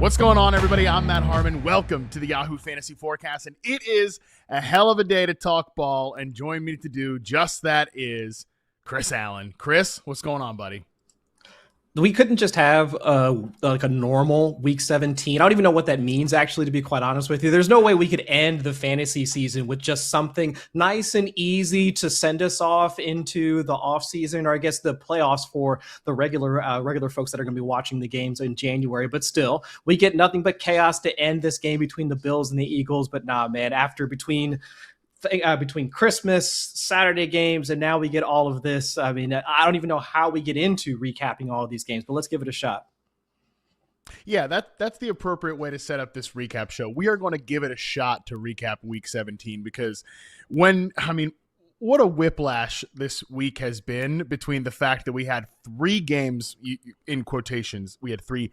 What's going on, everybody? I'm Matt Harmon. Welcome to the Yahoo Fantasy Forecast, and it is a hell of a day to talk ball, and join me to do just that is Chris Allen. Chris, what's going on, buddy? We couldn't just have like a normal week 17. I don't even know what that means, actually, to be quite honest with you. There's no way we could end the fantasy season with just something nice and easy to send us off into the off season, or I guess the playoffs for the regular folks that are going to be watching the games in January. But still, we get nothing but chaos to end this game between the Bills and the Eagles. But nah, man, between Christmas, Saturday games, and now we get all of this. I mean, I don't even know how we get into recapping all of these games, but let's give it a shot. Yeah, that's the appropriate way to set up this recap show. We are going to give it a shot to recap Week 17 because what a whiplash this week has been between the fact that we had three games, in quotations, we had three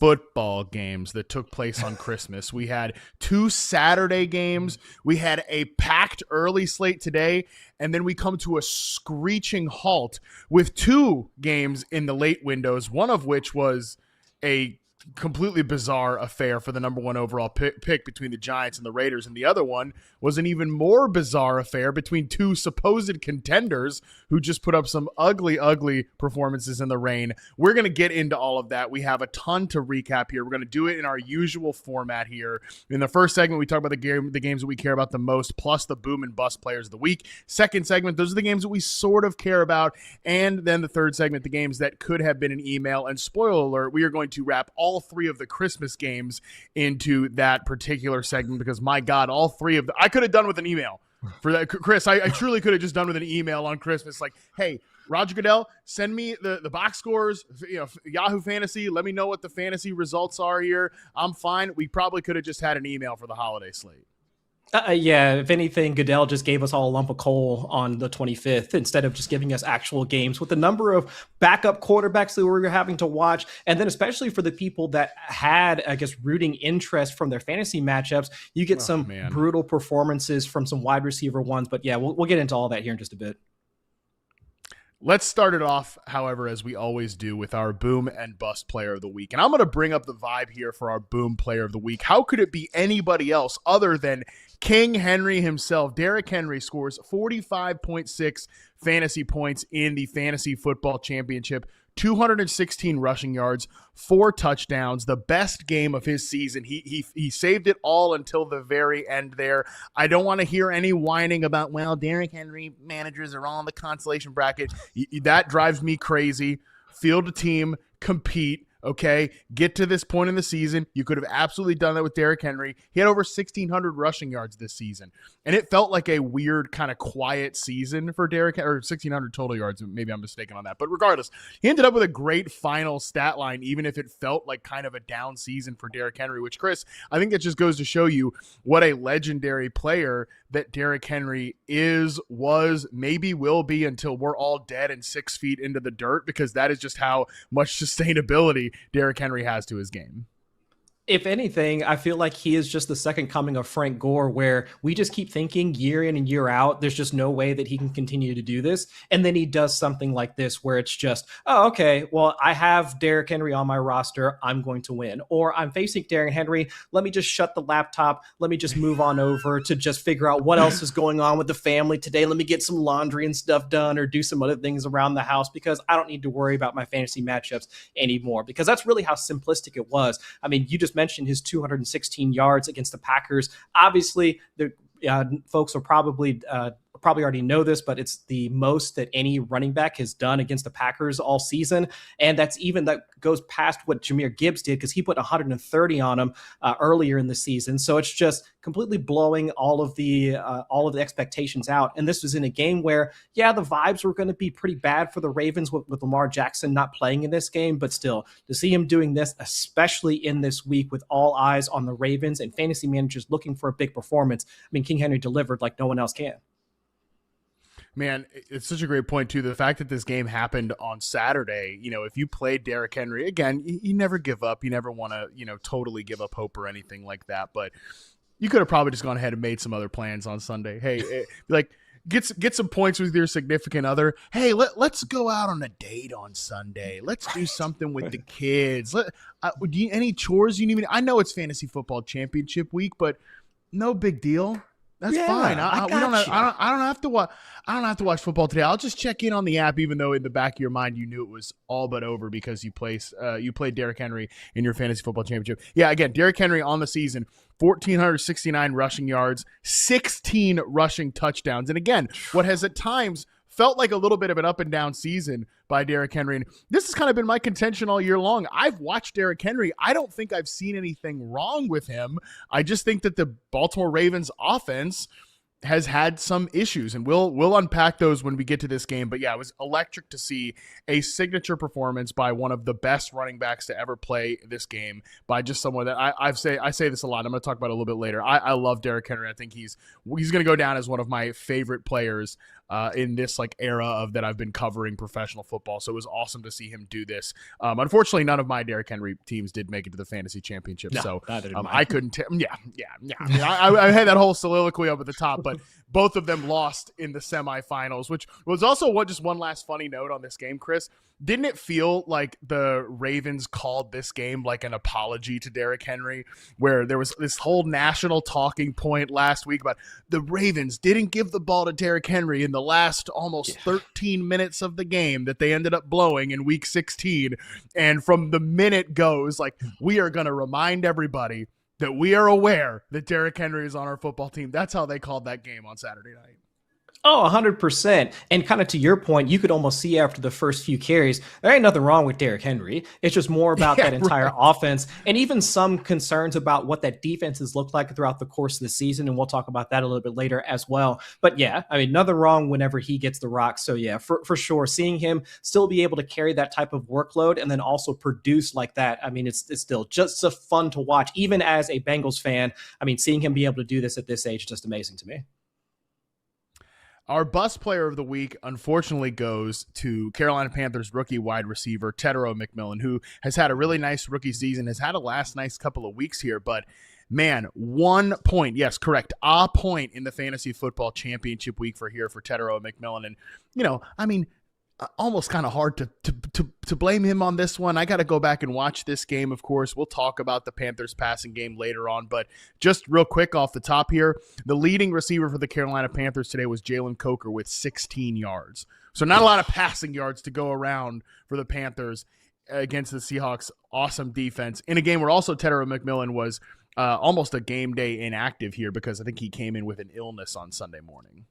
football games that took place on Christmas. We had two Saturday games. We had a packed early slate today, and then we come to a screeching halt with two games in the late windows, one of which was a completely bizarre affair for the number one overall pick between the Giants and the Raiders, and the other one was an even more bizarre affair between two supposed contenders who just put up some ugly performances in the rain. We're going to get into all of that. We have a ton to recap here. We're going to do it in our usual format here. In the first segment, we talk about the games that we care about the most, plus the boom and bust players of the week. Second segment, those are the games that we sort of care about. And then the third segment, the games that could have been an email. And spoiler alert, we are going to wrap all three of the Christmas games into that particular segment because, my God, all three of them, I could have done with an email for that. Chris, I truly could have just done with an email on Christmas. Like, hey, Roger Goodell, send me the box scores, Yahoo Fantasy. Let me know what the fantasy results are here. I'm fine. We probably could have just had an email for the holiday slate. Yeah, if anything, Goodell just gave us all a lump of coal on the 25th instead of just giving us actual games with the number of backup quarterbacks that we were having to watch. And then especially for the people that had, I guess, rooting interest from their fantasy matchups, you get brutal performances from some wide receiver ones. But yeah, we'll get into all that here in just a bit. Let's start it off, however, as we always do, with our boom and bust player of the week. And I'm going to bring up the vibe here for our boom player of the week. How could it be anybody else other than King Henry himself? Derrick Henry scores 45.6 fantasy points in the Fantasy Football Championship, 216 rushing yards, 4 touchdowns, the best game of his season. He saved it all until the very end there. I don't want to hear any whining about, well, Derrick Henry managers are all in the consolation bracket. That drives me crazy. Field a team, compete. Okay, get to this point in the season. You could have absolutely done that with Derrick Henry. He had over 1,600 rushing yards this season, and it felt like a weird kind of quiet season for Derrick, or 1,600 total yards. Maybe I'm mistaken on that, but regardless, he ended up with a great final stat line, even if it felt like kind of a down season for Derrick Henry, which, Chris, I think that just goes to show you what a legendary player that Derrick Henry was, maybe will be until we're all dead and 6 feet into the dirt, because that is just how much sustainability Derrick Henry has to his game. If anything, I feel like he is just the second coming of Frank Gore, where we just keep thinking year in and year out, there's just no way that he can continue to do this. And then he does something like this where it's just, oh, okay, well, I have Derrick Henry on my roster. I'm going to win. Or I'm facing Derrick Henry. Let me just shut the laptop. Let me just move on over to just figure out what else is going on with the family today. Let me get some laundry and stuff done or do some other things around the house because I don't need to worry about my fantasy matchups anymore, because that's really how simplistic it was. I mean, you just mentioned his 216 yards against the Packers. Obviously, the folks are probably already know this, but it's the most that any running back has done against the Packers all season. And that goes past what Jahmyr Gibbs did, because he put 130 on him earlier in the season. So it's just completely blowing all of the expectations out. And this was in a game where, yeah, the vibes were going to be pretty bad for the Ravens with Lamar Jackson not playing in this game. But still, to see him doing this, especially in this week with all eyes on the Ravens and fantasy managers looking for a big performance, I mean, King Henry delivered like no one else can. Man, it's such a great point, too. The fact that this game happened on Saturday, if you played Derrick Henry, again, you never give up. You never want to, totally give up hope or anything like that. But you could have probably just gone ahead and made some other plans on Sunday. Hey, like, Get some points with your significant other. Hey, let's go out on a date on Sunday. Let's do something with the kids. Any chores you need me to, I know it's fantasy football championship week, but no big deal. That's fine. I don't have to watch. I don't have to watch football today. I'll just check in on the app, even though in the back of your mind you knew it was all but over because you played Derrick Henry in your fantasy football championship. Yeah, again, Derrick Henry on the season, 1,469 rushing yards, 16 rushing touchdowns, and again, what has at times felt like a little bit of an up and down season by Derrick Henry. And this has kind of been my contention all year long. I've watched Derrick Henry. I don't think I've seen anything wrong with him. I just think that the Baltimore Ravens offense has had some issues, and we'll unpack those when we get to this game. But yeah, it was electric to see a signature performance by one of the best running backs to ever play this game, by just someone that I say this a lot. I'm going to talk about it a little bit later. I love Derrick Henry. I think he's going to go down as one of my favorite players in this like era of that I've been covering professional football. So it was awesome to see him do this. Unfortunately, none of my Derrick Henry teams did make it to the fantasy championship. No, so I couldn't. I had that whole soliloquy up at the top, but both of them lost in the semifinals, which was also just one last funny note on this game, Chris. Didn't it feel like the Ravens called this game like an apology to Derrick Henry, where there was this whole national talking point last week about the Ravens didn't give the ball to Derrick Henry in the last almost 13 minutes of the game that they ended up blowing in week 16. And from the minute goes, like, we are going to remind everybody that we are aware that Derrick Henry is on our football team. That's how they called that game on Saturday night. Oh, 100%. And kind of to your point, you could almost see after the first few carries, there ain't nothing wrong with Derrick Henry. It's just more about that entire offense, and even some concerns about what that defense has looked like throughout the course of the season. And we'll talk about that a little bit later as well. But yeah, I mean, nothing wrong whenever he gets the rock. So yeah, for sure, seeing him still be able to carry that type of workload and then also produce like that, I mean, it's still just so fun to watch. Even as a Bengals fan, I mean, seeing him be able to do this at this age, just amazing to me. Our bust player of the week, unfortunately, goes to Carolina Panthers rookie wide receiver Tetairoa McMillan, who has had a really nice rookie season, has had a nice couple of weeks here, but man, 1 point, yes, correct, a point in the fantasy football championship week for Tetairoa McMillan. And, you know, I mean, almost kind of hard to blame him on this one. I got to go back and watch this game, of course. We'll talk about the Panthers passing game later on, but just real quick off the top here, the leading receiver for the Carolina Panthers today was Jalen Coker with 16 yards. So not a lot of passing yards to go around for the Panthers against the Seahawks' awesome defense in a game where also Tetairoa McMillan was almost a game day inactive here because I think he came in with an illness on Sunday morning.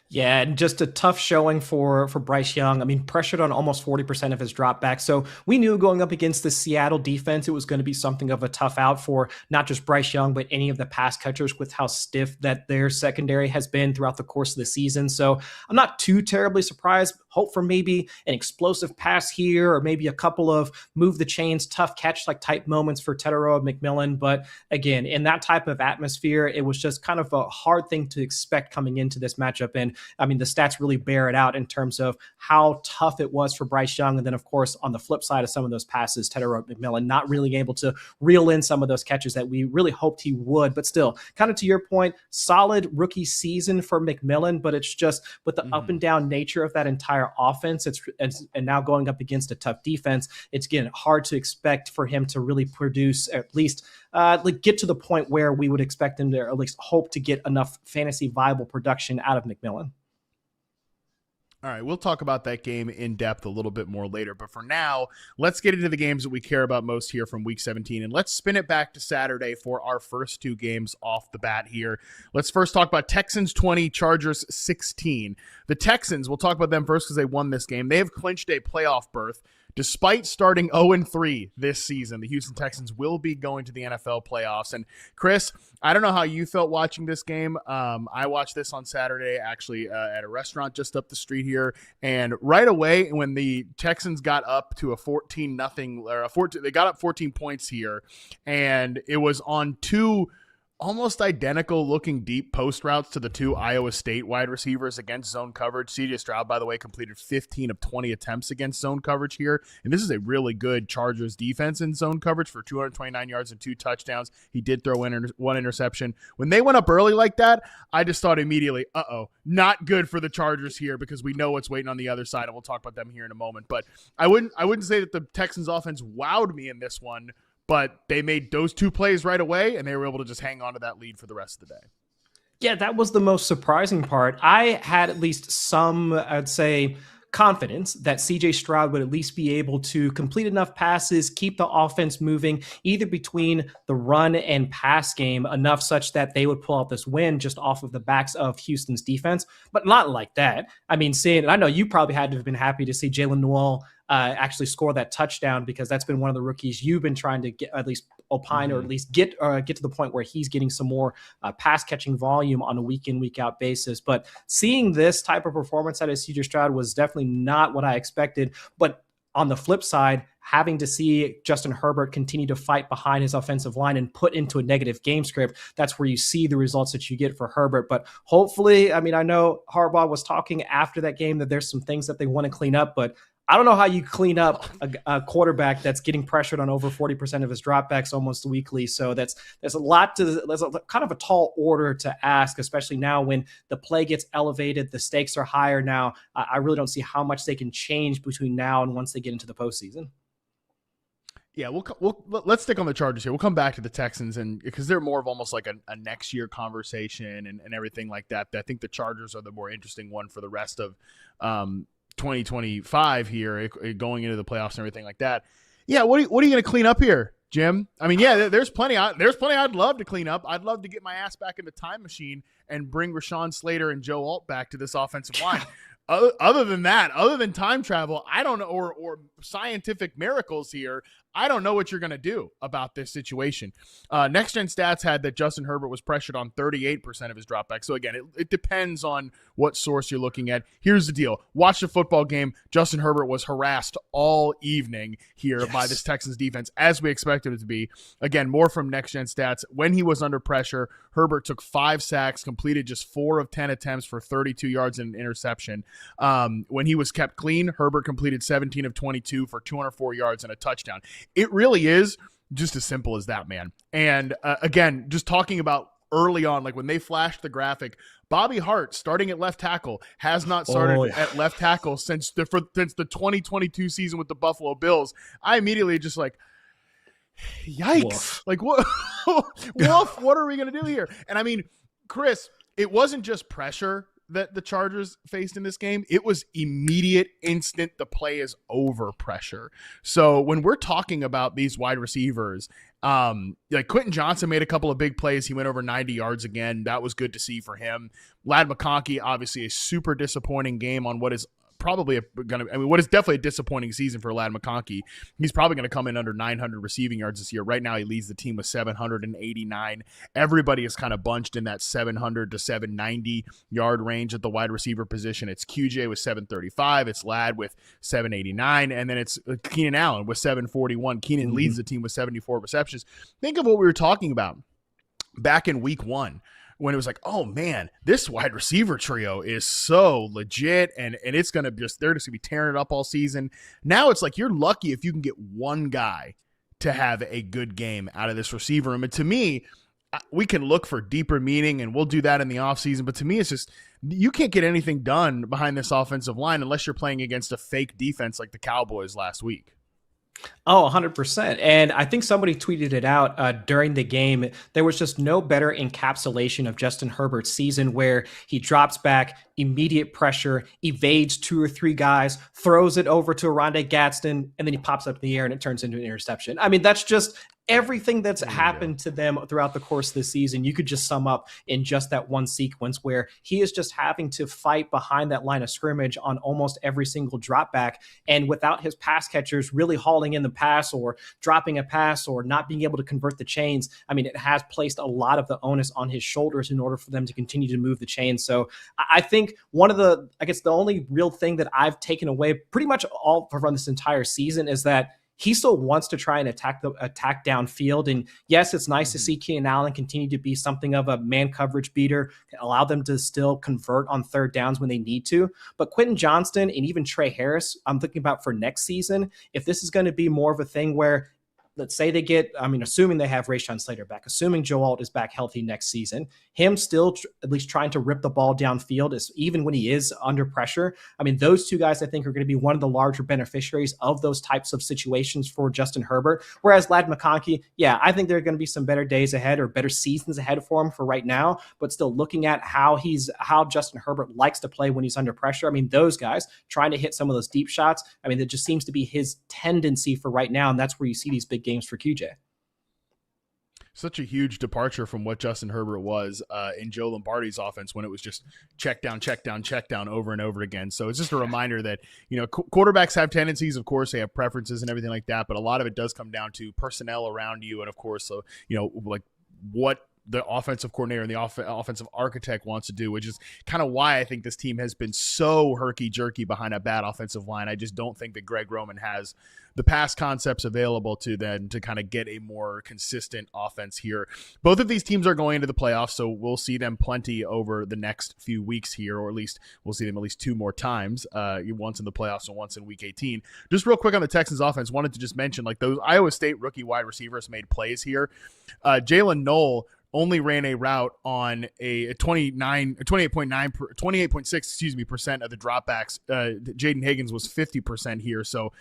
Yeah, and just a tough showing for Bryce Young. I mean, pressured on almost 40% of his dropbacks. So we knew going up against the Seattle defense, it was going to be something of a tough out for not just Bryce Young, but any of the pass catchers with how stiff that their secondary has been throughout the course of the season. So I'm not too terribly surprised. Hope for maybe an explosive pass here or maybe a couple of move the chains, tough catch like type moments for Tetairoa McMillan. But again, in that type of atmosphere, it was just kind of a hard thing to expect coming into this matchup. And I mean, the stats really bear it out in terms of how tough it was for Bryce Young. And then, of course, on the flip side of some of those passes, Tetairoa McMillan not really able to reel in some of those catches that we really hoped he would. But still, kind of to your point, solid rookie season for McMillan, but it's just with the up and down nature of that entire offense, and now going up against a tough defense, it's again hard to expect for him to really produce, at least get to the point where we would expect him to, or at least hope to get enough fantasy viable production out of McMillan. All right, we'll talk about that game in depth a little bit more later. But for now, let's get into the games that we care about most here from Week 17. And let's spin it back to Saturday for our first two games off the bat here. Let's first talk about Texans 20, Chargers 16. The Texans, we'll talk about them first because they won this game. They have clinched a playoff berth. Despite starting 0-3 this season, the Houston Texans will be going to the NFL playoffs. And Chris, I don't know how you felt watching this game. I watched this on Saturday, actually, at a restaurant just up the street here. And right away, when the Texans got up to a 14-0, they got up 14 points here, and it was on two almost identical looking deep post routes to the two Iowa State wide receivers against zone coverage. CJ Stroud, by the way, completed 15 of 20 attempts against zone coverage here. And this is a really good Chargers defense in zone coverage for 229 yards and 2 touchdowns. He did throw in one interception. When they went up early like that, I just thought immediately, not good for the Chargers here, because we know what's waiting on the other side, and we'll talk about them here in a moment. But I wouldn't say that the Texans offense wowed me in this one, but they made those 2 plays right away, and they were able to just hang on to that lead for the rest of the day. Yeah, that was the most surprising part. I had at least some, I'd say, confidence that CJ Stroud would at least be able to complete enough passes, keep the offense moving, either between the run and pass game, enough such that they would pull out this win just off of the backs of Houston's defense, but not like that. I mean, I know you probably had to have been happy to see Jalen Noel actually score that touchdown, because that's been one of the rookies you've been trying to get, at least opine, or at least get to the point where he's getting some more pass catching volume on a week in, week out basis. But seeing this type of performance out of CJ Stroud was definitely not what I expected. But on the flip side, having to see Justin Herbert continue to fight behind his offensive line and put into a negative game script, that's where you see the results that you get for Herbert. But hopefully, I mean, I know Harbaugh was talking after that game that there's some things that they want to clean up, but I don't know how you clean up a quarterback that's getting pressured on over 40% of his dropbacks almost weekly. So there's a kind of a tall order to ask, especially now when the play gets elevated, the stakes are higher now. I really don't see how much they can change between now and once they get into the postseason. Yeah, let's stick on the Chargers here. We'll come back to the Texans, and because they're more of almost like a next year conversation and everything like that. I think the Chargers are the more interesting one for the rest of 2025 here, going into the playoffs and everything like that. Yeah, what are you going to clean up here, Jim? I mean, yeah, there's plenty I'd love to clean up. I'd love to get my ass back in the time machine and bring Rashawn Slater and Joe Alt back to this offensive line. Other than that, other than time travel, I don't know, or scientific miracles here, I don't know what you're going to do about this situation. Next Gen Stats had that Justin Herbert was pressured on 38% of his dropbacks. So again, it depends on what source you're looking at. Here's the deal. Watch the football game. Justin Herbert was harassed all evening here by this Texans defense, as we expected it to be. Again, more from Next Gen Stats. When he was under pressure, Herbert took 5 sacks, completed just 4 of 10 attempts for 32 yards and an interception. When he was kept clean, Herbert completed 17 of 22 for 204 yards and a touchdown. It really is just as simple as that, man. And again, just talking about early on, like when they flashed the graphic, Bobby Hart starting at left tackle has not started at left tackle since the 2022 season with the Buffalo Bills. I immediately just like, yikes. Woof. Like what? Woof, what are we going to do here? And I mean, Chris, it wasn't just pressure that the Chargers faced in this game. It was immediate, instant, the play is over pressure. So when we're talking about these wide receivers, like Quentin Johnson made a couple of big plays. He went over 90 yards again. That was good to see for him. Ladd McConkey, obviously a super disappointing game on what is probably what is definitely a disappointing season for Ladd McConkey. He's probably going to come in under 900 receiving yards this year. Right now, he leads the team with 789. Everybody is kind of bunched in that 700 to 790 yard range at the wide receiver position. It's QJ with 735. It's Ladd with 789. And then it's Keenan Allen with 741. Keenan leads the team with 74 receptions. Think of what we were talking about back in week 1. When it was like, oh man, this wide receiver trio is so legit, and it's gonna they're just gonna be tearing it up all season. Now it's like you're lucky if you can get one guy to have a good game out of this receiver room. And to me, we can look for deeper meaning, and we'll do that in the offseason. But to me, it's just you can't get anything done behind this offensive line unless you're playing against a fake defense like the Cowboys last week. Oh, 100%. And I think somebody tweeted it out during the game. There was just no better encapsulation of Justin Herbert's season, where he drops back, immediate pressure, evades 2 or 3 guys, throws it over to Rondé Gadsden, and then he pops up in the air and it turns into an interception. I mean, that's just everything that's happened to them throughout the course of the season. You could just sum up in just that one sequence, where he is just having to fight behind that line of scrimmage on almost every single drop back. And without his pass catchers really hauling in the pass or dropping a pass or not being able to convert the chains, I mean, it has placed a lot of the onus on his shoulders in order for them to continue to move the chains. So I think the only real thing that I've taken away pretty much all from this entire season is that he still wants to try and attack downfield. And yes, it's nice to see Keenan Allen continue to be something of a man coverage beater, allow them to still convert on third downs when they need to. But Quentin Johnston and even Trey Harris, I'm thinking about for next season, if this is going to be more of a thing where, let's say they get, assuming they have Rashawn Slater back, assuming Joe Alt is back healthy next season, him still at least trying to rip the ball downfield, even when he is under pressure. Those two guys I think are going to be one of the larger beneficiaries of those types of situations for Justin Herbert. Whereas Ladd McConkey, yeah, I think there are going to be some better days ahead or better seasons ahead for him for right now, but still looking at how Justin Herbert likes to play when he's under pressure. Those guys trying to hit some of those deep shots. That just seems to be his tendency for right now. And that's where you see these big games for QJ. Such a huge departure from what Justin Herbert was in Joe Lombardi's offense when it was just check down, check down, check down over and over again. So it's just a reminder that, quarterbacks have tendencies, of course, they have preferences and everything like that, but a lot of it does come down to personnel around you. And of course, like what the offensive coordinator and the offensive architect wants to do, which is kind of why I think this team has been so herky-jerky behind a bad offensive line. I just don't think that Greg Roman has the pass concepts available to them to kind of get a more consistent offense here. Both of these teams are going into the playoffs, so we'll see them plenty over the next few weeks here, or at least we'll see them at least two more times, once in the playoffs and once in Week 18. Just real quick on the Texans offense, wanted to just mention, like, those Iowa State rookie wide receivers made plays here. Jalen Knoll only ran a route on a 28.6% of the dropbacks. Jaden Higgins was 50% here. So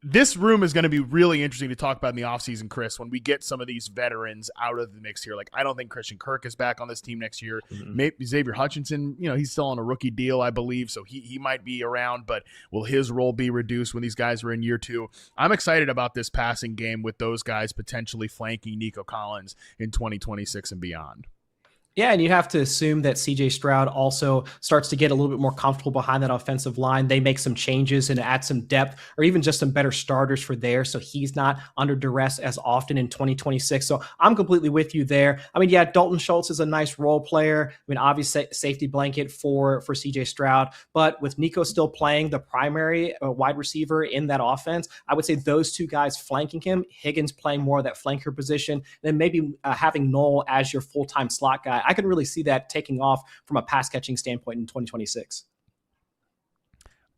this room is going to be really interesting to talk about in the offseason, Chris, when we get some of these veterans out of the mix here. Like, I don't think Christian Kirk is back on this team next year. Maybe Xavier Hutchinson, he's still on a rookie deal, I believe, so he might be around, but will his role be reduced when these guys are in year two? I'm excited about this passing game with those guys potentially flanking Nico Collins in 2026 and beyond. Yeah, and you have to assume that CJ Stroud also starts to get a little bit more comfortable behind that offensive line. They make some changes and add some depth or even just some better starters for there, so he's not under duress as often in 2026. So I'm completely with you there. Yeah, Dalton Schultz is a nice role player. Obviously safety blanket for CJ Stroud, but with Nico still playing the primary wide receiver in that offense, I would say those two guys flanking him, Higgins playing more of that flanker position, then maybe having Knoll as your full-time slot guy. I can really see that taking off from a pass catching standpoint in 2026.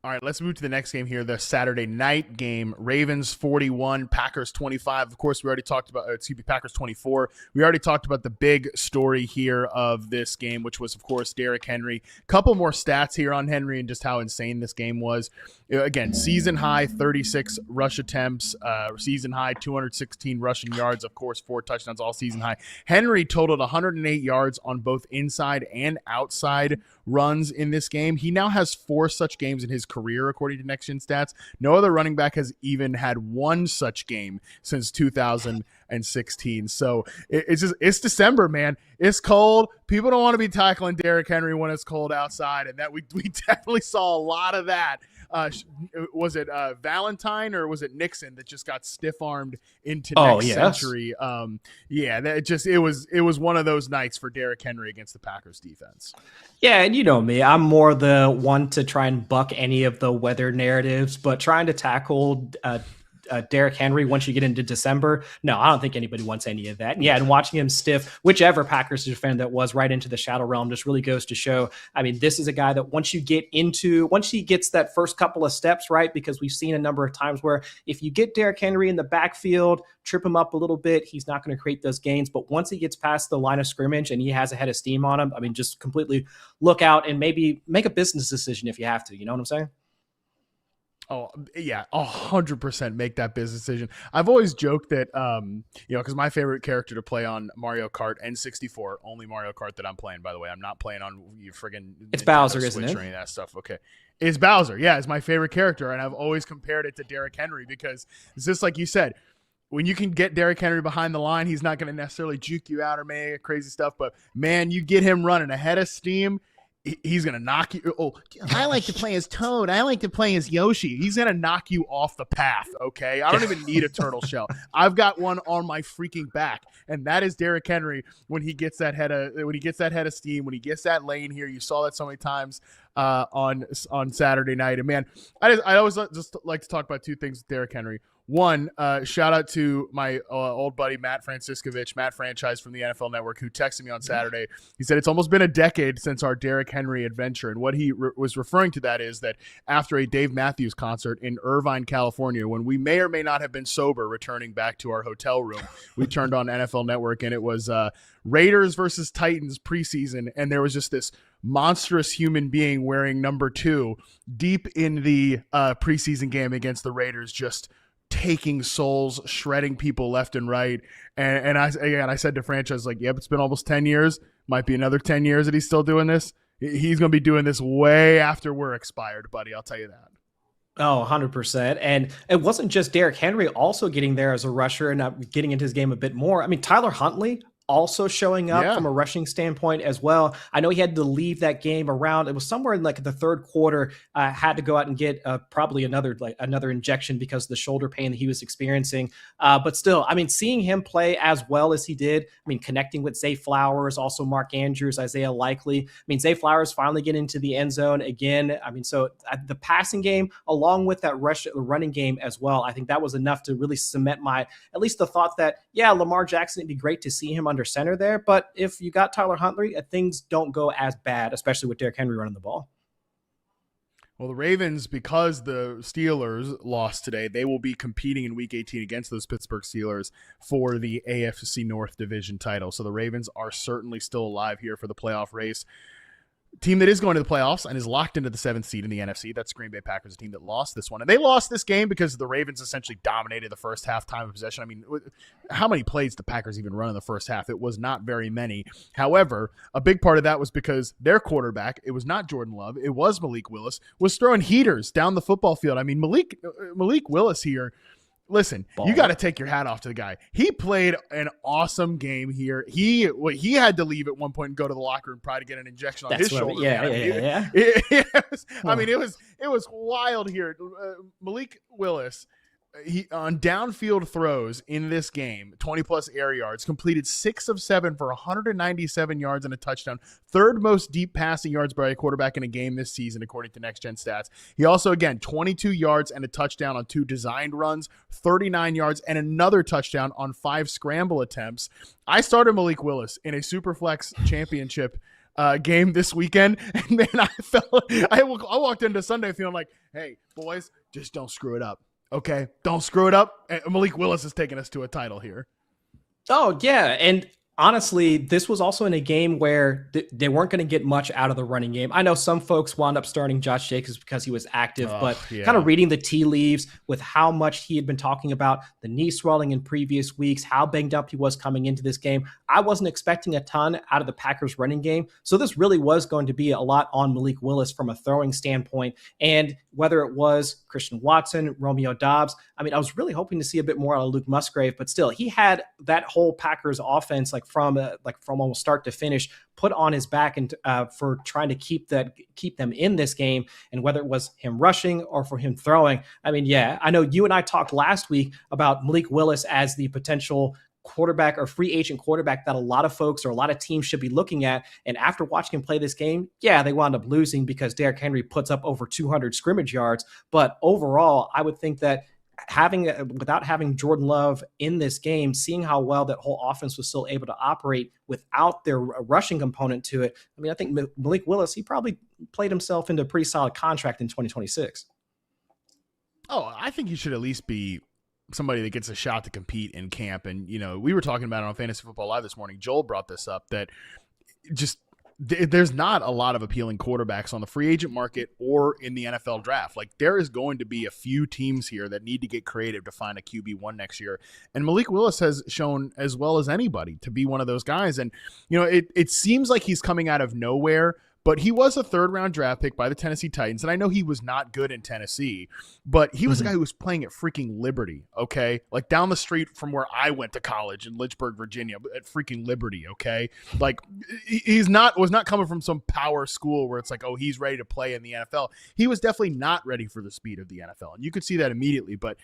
All right, let's move to the next game here, the Saturday night game. Ravens 41, Packers 25. Of course, we already talked about, Packers 24. We already talked about the big story here of this game, which was, of course, Derrick Henry. Couple more stats here on Henry and just how insane this game was. Again, season high 36 rush attempts, season high 216 rushing yards, of course, 4 touchdowns, all season high. Henry totaled 108 yards on both inside and outside runs in this game. He now has 4 such games in his career, according to Next Gen Stats. No other running back has even had 1 such game since 2016. So it's December, man. It's cold. People don't want to be tackling Derrick Henry when it's cold outside, and that we definitely saw a lot of that. Was it Valentine or was it Nixon that just got stiff-armed into next century? It was one of those nights for Derrick Henry against the Packers defense. Yeah, and you know me, I'm more the one to try and buck any of the weather narratives, but trying to tackle Derrick Henry once you get into December, no, I don't think anybody wants any of that. And yeah, and watching him stiff whichever Packers defender that was right into the shadow realm just really goes to show. This is a guy that once he gets that first couple of steps right, because we've seen a number of times where if you get Derrick Henry in the backfield, trip him up a little bit, he's not going to create those gains. But once he gets past the line of scrimmage and he has a head of steam on him, just completely look out and maybe make a business decision if you have to. You know what I'm saying? Oh, yeah, 100% make that business decision. I've always joked that, because my favorite character to play on Mario Kart N64, only Mario Kart that I'm playing, by the way. I'm not playing on you friggin' It's Nintendo Bowser, Switch isn't it? or any of that stuff. Okay. It's Bowser. Yeah, it's my favorite character, and I've always compared it to Derrick Henry because it's just like you said. When you can get Derrick Henry behind the line, he's not going to necessarily juke you out or make crazy stuff, but, man, you get him running ahead of steam, he's going to knock you. Oh, I like to play as Toad. I like to play as Yoshi. He's going to knock you off the path, okay? I don't even need a turtle shell. I've got one on my freaking back, and that is Derrick Henry when he gets that head of steam, when he gets that lane here. You saw that so many times on Saturday night. And man, I always just like to talk about two things with Derrick Henry. One, shout out to my old buddy Matt Franciscovich, Matt Franchise from the NFL Network, who texted me on Saturday. He said it's almost been a decade since our Derrick Henry adventure, and what he was referring to that is that after a Dave Matthews concert in Irvine, California, when we may or may not have been sober, returning back to our hotel room, we turned on NFL Network, and it was Raiders versus Titans preseason, and there was just this monstrous human being wearing number 2 deep in the preseason game against the Raiders, just taking souls, shredding people left and right. And I said to Franchise, like, yep, it's been almost 10 years. Might be another 10 years that he's still doing this. He's going to be doing this way after we're expired, buddy. I'll tell you that. Oh, 100%. And it wasn't just Derrick Henry also getting there as a rusher and getting into his game a bit more. I mean, Tyler Huntley also showing up from a rushing standpoint as well. I know he had to leave that game around. It was somewhere in like the third quarter, had to go out and get probably another injection because of the shoulder pain that he was experiencing. But still, I mean, seeing him play as well as he did, I mean, connecting with Zay Flowers, also Mark Andrews, Isaiah Likely. I mean, Zay Flowers finally getting into the end zone again. I mean, so the passing game, along with that running game as well, I think that was enough to really cement at least the thought that, yeah, Lamar Jackson, it'd be great to see him under center there, but if you got Tyler Huntley, things don't go as bad, especially with Derrick Henry running the ball. Well, the Ravens, because the Steelers lost today, they will be competing in Week 18 against those Pittsburgh Steelers for the AFC North Division title. So the Ravens are certainly still alive here for the playoff race. Team that is going to the playoffs and is locked into the 7th seed in the NFC. That's Green Bay Packers, a team that lost this one. And they lost this game because the Ravens essentially dominated the first half time of possession. I mean, how many plays did the Packers even run in the first half? It was not very many. However, a big part of that was because their quarterback, it was not Jordan Love, it was Malik Willis, was throwing heaters down the football field. I mean, Malik Willis here, listen, you got to take your hat off to the guy. He played an awesome game here. He had to leave at one point and go to the locker room probably to get an injection on his shoulder. I mean, it was wild here. Malik Willis, he on downfield throws in this game, 20-plus air yards, completed 6 of 7 for 197 yards and a touchdown. Third most deep passing yards by a quarterback in a game this season, according to Next Gen Stats. He also, again, 22 yards and a touchdown on 2 designed runs, 39 yards and another touchdown on 5 scramble attempts. I started Malik Willis in a Superflex championship game this weekend, and man, I walked into Sunday feeling like, hey, boys, just don't screw it up. Okay, don't screw it up. Malik Willis is taking us to a title here. Oh, yeah, and honestly, this was also in a game where they weren't going to get much out of the running game. I know some folks wound up starting Josh Jacobs because he was active, but kind of reading the tea leaves with how much he had been talking about the knee swelling in previous weeks, how banged up he was coming into this game. I wasn't expecting a ton out of the Packers running game. So this really was going to be a lot on Malik Willis from a throwing standpoint. And whether it was Christian Watson, Romeo Doubs, I mean, I was really hoping to see a bit more out of Luke Musgrave, but still, he had that whole Packers offense from almost start to finish put on his back and for trying to keep them in this game. And whether it was him rushing or for him throwing, I mean, yeah, I know you and I talked last week about Malik Willis as the potential quarterback or free agent quarterback that a lot of folks or a lot of teams should be looking at. And after watching him play this game, yeah, they wound up losing because Derrick Henry puts up over 200 scrimmage yards. But overall, I would think that without having Jordan Love in this game, seeing how well that whole offense was still able to operate without their rushing component to it, I mean, I think Malik Willis, he probably played himself into a pretty solid contract in 2026. Oh, I think he should at least be somebody that gets a shot to compete in camp. And, you know, we were talking about it on Fantasy Football Live this morning. Joel brought this up, that just there's not a lot of appealing quarterbacks on the free agent market or in the NFL draft. Like, there is going to be a few teams here that need to get creative to find a QB1 next year. And Malik Willis has shown as well as anybody to be one of those guys. And, you know, it seems like he's coming out of nowhere, but he was a 3rd-round draft pick by the Tennessee Titans, and I know he was not good in Tennessee, but he was a guy who was playing at freaking Liberty, okay? Like, down the street from where I went to college in Lynchburg, Virginia, at freaking Liberty, okay? Like, was not coming from some power school where it's like, oh, he's ready to play in the NFL. He was definitely not ready for the speed of the NFL, and you could see that immediately. But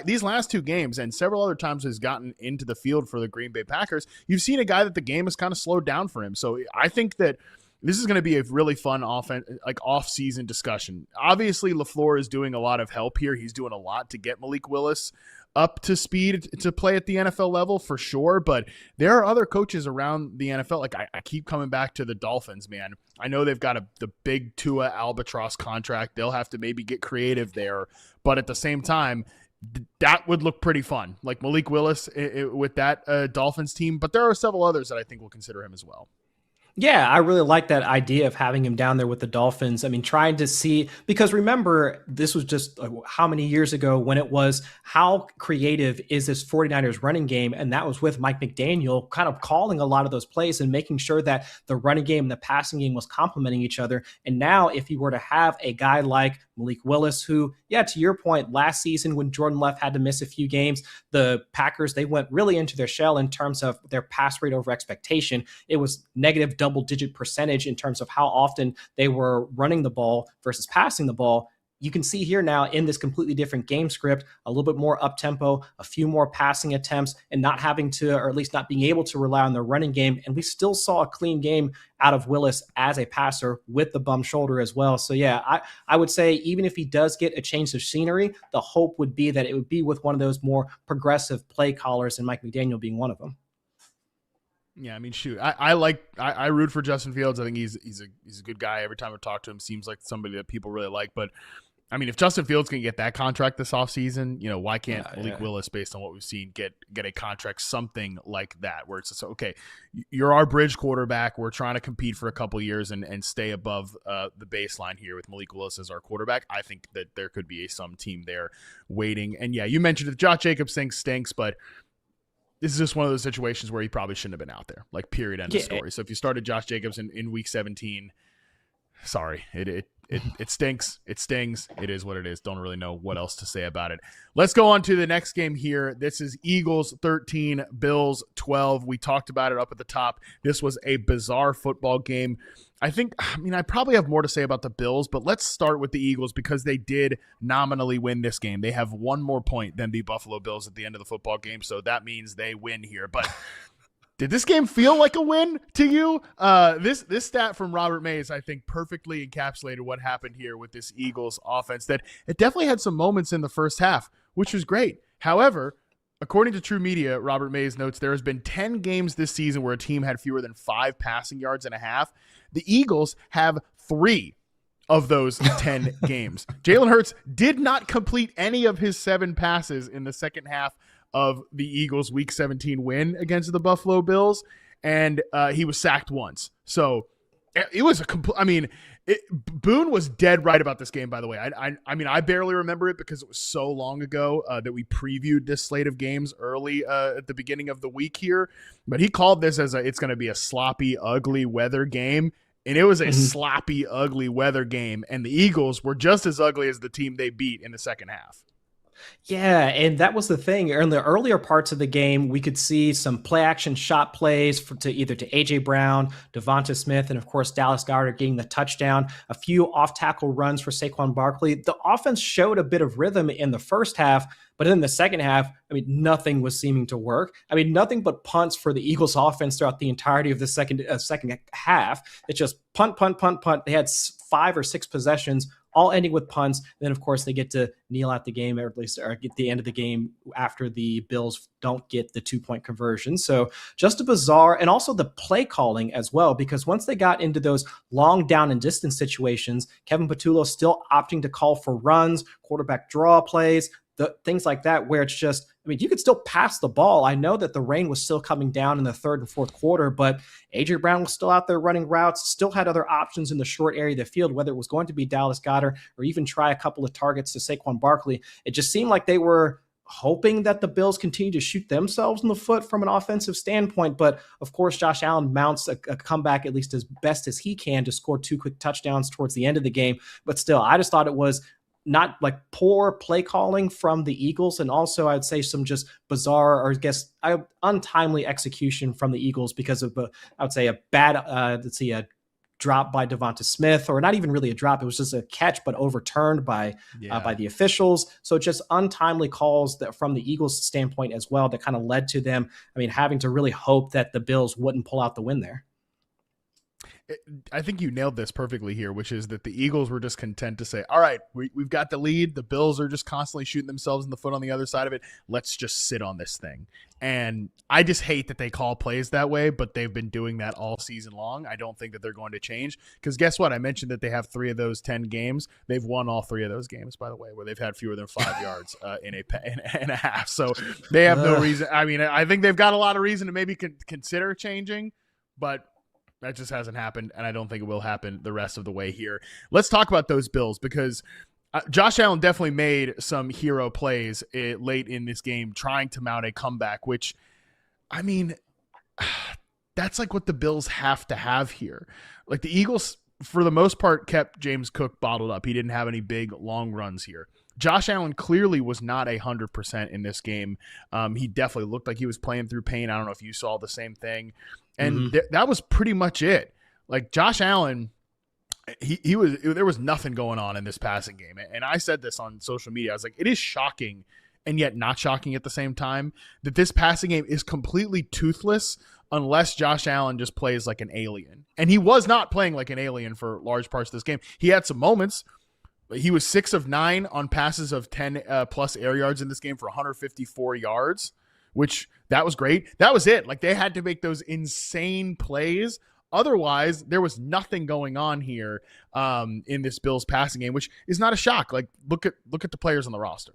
these last 2 games and several other times he's gotten into the field for the Green Bay Packers, you've seen a guy that the game has kind of slowed down for him. So I think that This is going to be a really fun off-season discussion. Obviously, LaFleur is doing a lot of help here. He's doing a lot to get Malik Willis up to speed to play at the NFL level for sure, but there are other coaches around the NFL. Like I keep coming back to the Dolphins, man. I know they've got the big Tua albatross contract. They'll have to maybe get creative there, but at the same time, that would look pretty fun. Like Malik Willis with that Dolphins team, but there are several others that I think will consider him as well. Yeah, I really like that idea of having him down there with the Dolphins. I mean, trying to see, because remember, this was just how many years ago when it was, how creative is this 49ers running game? And that was with Mike McDaniel kind of calling a lot of those plays and making sure that the running game and the passing game was complementing each other. And now if you were to have a guy like Malik Willis, who, yeah, to your point, last season when Jordan Love had to miss a few games, the Packers, they went really into their shell in terms of their pass rate over expectation. It was negative double-digit percentage in terms of how often they were running the ball versus passing the ball. You can see here now in this completely different game script, a little bit more up-tempo, a few more passing attempts, and not having to, or at least not being able to rely on the running game. And we still saw a clean game out of Willis as a passer with the bum shoulder as well. So yeah, I would say even if he does get a change of scenery, the hope would be that it would be with one of those more progressive play callers, and Mike McDaniel being one of them. Yeah, I mean, shoot, I root for Justin Fields. I think he's a good guy. Every time I talk to him, seems like somebody that people really like. But I mean, if Justin Fields can get that contract this offseason, why can't Malik Willis, based on what we've seen, get a contract something like that, where it's just, okay, you're our bridge quarterback. We're trying to compete for a couple years and stay above the baseline here with Malik Willis as our quarterback. I think that there could be some team there waiting. And yeah, you mentioned the Josh Jacobs thing stinks, but this is just one of those situations where he probably shouldn't have been out there. Like, period, end of story. So if you started Josh Jacobs in week 17, sorry, it stinks. It stings. It is what it is. Don't really know what else to say about it. Let's go on to the next game here. This is Eagles 13, Bills 12. We talked about it up at the top. This was a bizarre football game. I probably have more to say about the Bills, but let's start with the Eagles because they did nominally win this game. They have one more point than the Buffalo Bills at the end of the football game, so that means they win here. But did this game feel like a win to you? This stat from Robert Mays, I think, perfectly encapsulated what happened here with this Eagles offense. That it definitely had some moments in the first half, which was great. However, according to True Media, Robert Mays notes there has been 10 games this season where a team had fewer than 5 passing yards and a half. The Eagles have 3 of those 10 games. Jalen Hurts did not complete any of his 7 passes in the second half of the Eagles' Week 17 win against the Buffalo Bills, and he was sacked once. So it was Boone was dead right about this game, by the way. I barely remember it because it was so long ago that we previewed this slate of games early at the beginning of the week here. But he called this as it's going to be a sloppy, ugly weather game. And it was a sloppy, ugly weather game. And the Eagles were just as ugly as the team they beat in the second half. Yeah, and that was the thing. In the earlier parts of the game, we could see some play action shot plays to A.J. Brown, Devonta Smith, and of course Dallas Goedert getting the touchdown. A few off tackle runs for Saquon Barkley. The offense showed a bit of rhythm in the first half, but in the second half, nothing was seeming to work. Nothing but punts for the Eagles offense throughout the entirety of the second half. It's just punt, punt, punt, punt. They had 5 or 6 possessions, all ending with punts. Then, of course, they get to kneel out the game, or at least get the end of the game after the Bills don't get the 2-point conversion. So just a bizarre, and also the play calling as well, because once they got into those long down and distance situations, Kevin Patullo still opting to call for runs, quarterback draw plays, things like that, where it's just, you could still pass the ball. I know that the rain was still coming down in the third and fourth quarter, but A.J. Brown was still out there running routes, still had other options in the short area of the field, whether it was going to be Dallas Goedert or even try a couple of targets to Saquon Barkley. It just seemed like they were hoping that the Bills continue to shoot themselves in the foot from an offensive standpoint. But of course, Josh Allen mounts a comeback at least as best as he can to score 2 quick touchdowns towards the end of the game. But still, I just thought it was not like poor play calling from the Eagles. And also I'd say some just bizarre, or I guess untimely execution from the Eagles because of I would say a bad, a drop by Devonta Smith, or not even really a drop. It was just a catch, but overturned by the officials. So just untimely calls that from the Eagles standpoint as well, that kind of led to them, having to really hope that the Bills wouldn't pull out the win there. I think you nailed this perfectly here, which is that the Eagles were just content to say, all right, we've got the lead. The Bills are just constantly shooting themselves in the foot on the other side of it. Let's just sit on this thing. And I just hate that they call plays that way, but they've been doing that all season long. I don't think that they're going to change because guess what? I mentioned that they have 3 of those 10 games. They've won all 3 of those games, by the way, where they've had fewer than 5 yards in a half. So they have no reason. I mean, I think they've got a lot of reason to maybe consider changing, but that just hasn't happened, and I don't think it will happen the rest of the way here. Let's talk about those Bills because Josh Allen definitely made some hero plays late in this game trying to mount a comeback, which, I mean, that's like what the Bills have to have here. Like the Eagles, for the most part, kept James Cook bottled up. He didn't have any big, long runs here. Josh Allen clearly was not 100% in this game. He definitely looked like he was playing through pain. I don't know if you saw the same thing. And that was pretty much it. Like Josh Allen, there was nothing going on in this passing game. And I said this on social media. I was like, it is shocking and yet not shocking at the same time that this passing game is completely toothless unless Josh Allen just plays like an alien. And he was not playing like an alien for large parts of this game. He had some moments. He was 6 of 9 on passes of 10 plus air yards in this game for 154 yards, which that was great. That was it. Like they had to make those insane plays. Otherwise, there was nothing going on here in this Bills passing game, which is not a shock. Like look at the players on the roster.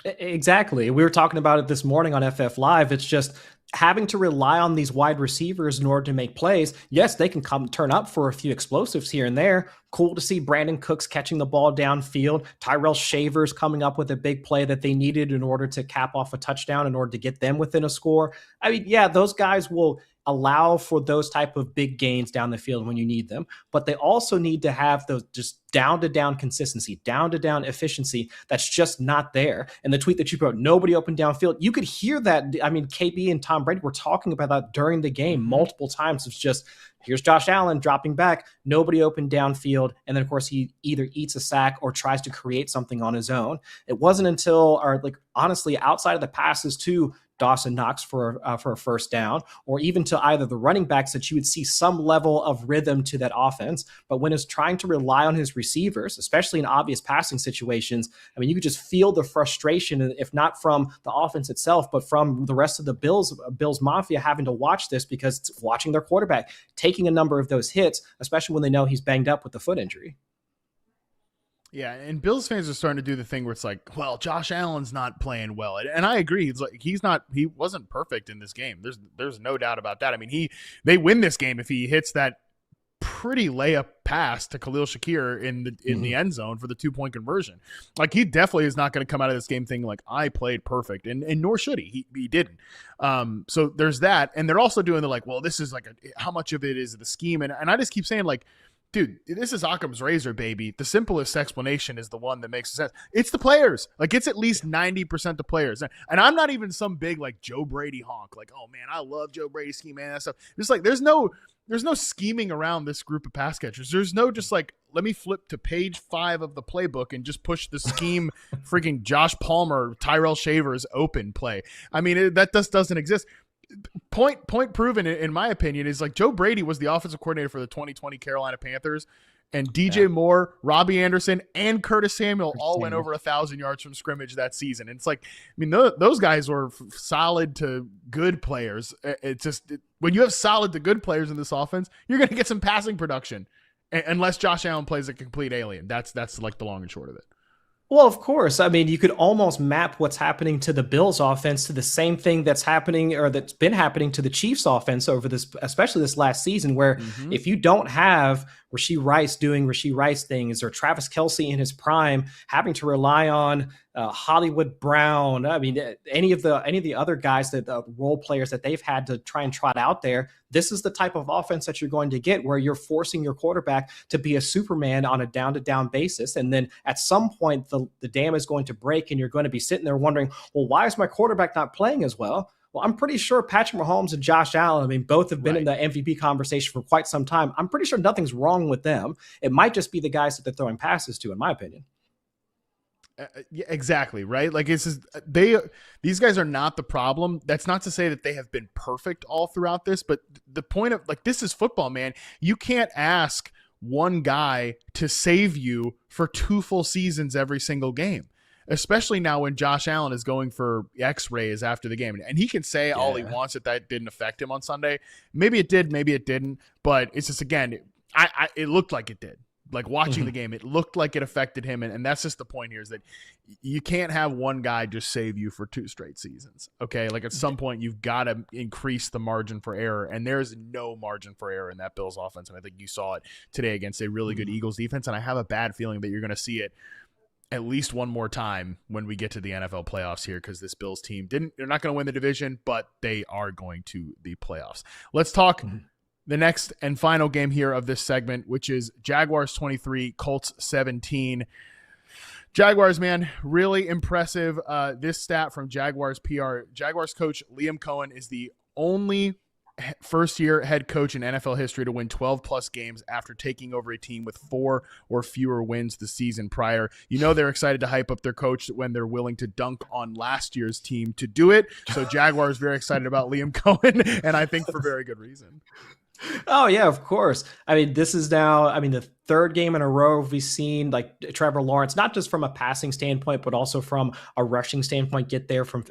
Exactly. We were talking about it this morning on FF Live. It's just having to rely on these wide receivers in order to make plays. Yes, they can turn up for a few explosives here and there. Cool to see Brandon Cooks catching the ball downfield. Tyrell Shavers coming up with a big play that they needed in order to cap off a touchdown in order to get them within a score. I mean, yeah, those guys will allow for those type of big gains down the field when you need them, but they also need to have those just down-to-down consistency, down-to-down efficiency that's just not there. And the tweet that you wrote, nobody open downfield, you could hear that. I mean, KB and Tom Brady were talking about that during the game multiple times. It's just, here's Josh Allen dropping back, nobody open downfield, and then, of course, he either eats a sack or tries to create something on his own. It wasn't until, or like honestly, outside of the passes to Dawson Knox for a first down, or even to either the running backs that you would see some level of rhythm to that offense. But when it's trying to rely on his receivers, especially in obvious passing situations, I mean, you could just feel the frustration, if not from the offense itself, but from the rest of the Bills Mafia having to watch this because it's watching their quarterback taking a number of those hits, especially when they know he's banged up with the foot injury. Yeah, and Bills fans are starting to do the thing where it's like, well, Josh Allen's not playing well, and I agree. It's like he wasn't perfect in this game. There's no doubt about that. I mean, they win this game if he hits that pretty layup pass to Khalil Shakir in the end zone for the 2-point conversion. Like he definitely is not going to come out of this game thinking like I played perfect, and nor should he. He didn't. So there's that, and they're also doing the like, well, this is like how much of it is the scheme, and I just keep saying like, dude, this is Occam's razor, baby. The simplest explanation is the one that makes sense. It's the players. Like, it's at least 90% the players. And I'm not even some big, like, Joe Brady honk. Like, oh, man, I love Joe Brady's scheme, man, that stuff. Just, like, there's no scheming around this group of pass catchers. There's no just, like, let me flip to page 5 of the playbook and just push the scheme freaking Josh Palmer, Tyrell Shavers open play. I mean, that just doesn't exist. Point proven, in my opinion, is like Joe Brady was the offensive coordinator for the 2020 Carolina Panthers, and DJ Moore, Robbie Anderson, and Curtis Samuel all went over 1,000 yards from scrimmage that season. And it's like, I mean, those guys were solid to good players. When you have solid to good players in this offense, you're going to get some passing production, unless Josh Allen plays a complete alien. That's like the long and short of it. Well, of course. I mean, you could almost map what's happening to the Bills offense to the same thing that's happening or that's been happening to the Chiefs offense over this, especially this last season, where if you don't have Rashee Rice doing Rashee Rice things or Travis Kelce in his prime, having to rely on Hollywood Brown, I mean, any of the other guys that role players that they've had to try and trot out there, this is the type of offense that you're going to get where you're forcing your quarterback to be a Superman on a down-to-down basis. And then at some point, the dam is going to break and you're going to be sitting there wondering, well, why is my quarterback not playing as well? Well, I'm pretty sure Patrick Mahomes and Josh Allen, I mean, both have been in the MVP conversation for quite some time. I'm pretty sure nothing's wrong with them. It might just be the guys that they're throwing passes to, in my opinion. Yeah, exactly, right? Like these guys are not the problem. That's not to say that they have been perfect all throughout this, but the point of like this is football, man. You can't ask one guy to save you for 2 full seasons every single game. Especially now when Josh Allen is going for X-rays after the game, and he can say all he wants that didn't affect him on Sunday. Maybe it did, maybe it didn't, but it's just again, it looked like it did. Like watching the game, it looked like it affected him. And that's just the point here is that you can't have one guy just save you for 2 straight seasons. Okay. Like at some point you've got to increase the margin for error, and there's no margin for error in that Bills offense. And I think you saw it today against a really good Eagles defense. And I have a bad feeling that you're going to see it at least one more time when we get to the NFL playoffs here, because this Bills team they're not going to win the division, but they are going to the playoffs. Let's talk the next and final game here of this segment, which is Jaguars 23, Colts 17. Jaguars, man, really impressive. This stat from Jaguars PR. Jaguars coach Liam Cohen is the only first-year head coach in NFL history to win 12-plus games after taking over a team with 4 or fewer wins the season prior. You know they're excited to hype up their coach when they're willing to dunk on last year's team to do it. So Jaguars very excited about Liam Cohen, and I think for very good reason. Oh, yeah, of course. I mean, this is now, the third game in a row we've seen like Trevor Lawrence, not just from a passing standpoint, but also from a rushing standpoint, get there from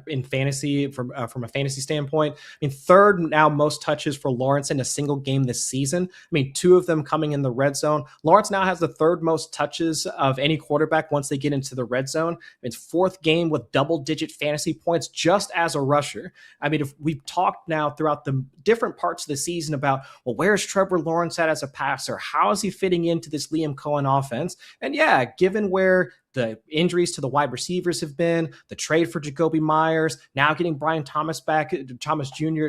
in fantasy, from a fantasy standpoint. Third now most touches for Lawrence in a single game this season. 2 of them coming in the red zone. Lawrence now has the third most touches of any quarterback once they get into the red zone. It's 4th game with double-digit fantasy points just as a rusher. If we've talked now throughout the different parts of the season about, well, where's Trevor Lawrence at as a passer? How is he fitting into this Liam Cohen offense? And yeah, given where the injuries to the wide receivers have been, the trade for Jacoby Myers, now getting Brian Thomas Jr.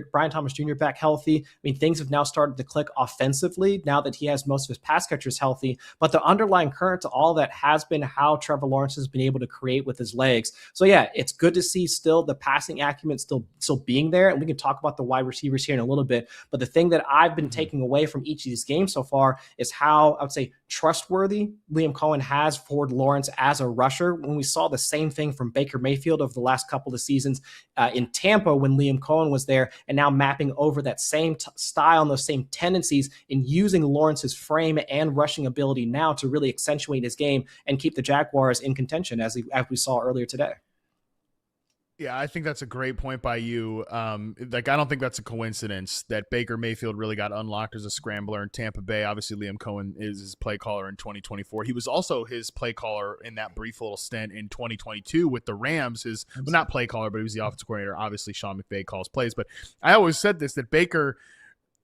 back healthy. Things have now started to click offensively now that he has most of his pass catchers healthy. But the underlying current to all that has been how Trevor Lawrence has been able to create with his legs. So yeah, it's good to see still the passing acumen still being there. And we can talk about the wide receivers here in a little bit. But the thing that I've been taking away from each of these games so far is how I would say trustworthy Liam Cohen has for Lawrence as a rusher. When we saw the same thing from Baker Mayfield over the last couple of seasons in Tampa when Liam Cohen was there, and now mapping over that same style and those same tendencies in using Lawrence's frame and rushing ability now to really accentuate his game and keep the Jaguars in contention as we saw earlier today. Yeah, I think that's a great point by you. I don't think that's a coincidence that Baker Mayfield really got unlocked as a scrambler in Tampa Bay. Obviously, Liam Cohen is his play caller in 2024. He was also his play caller in that brief little stint in 2022 with the Rams. Not play caller, but he was the offensive coordinator. Obviously, Sean McVay calls plays. But I always said this, that Baker,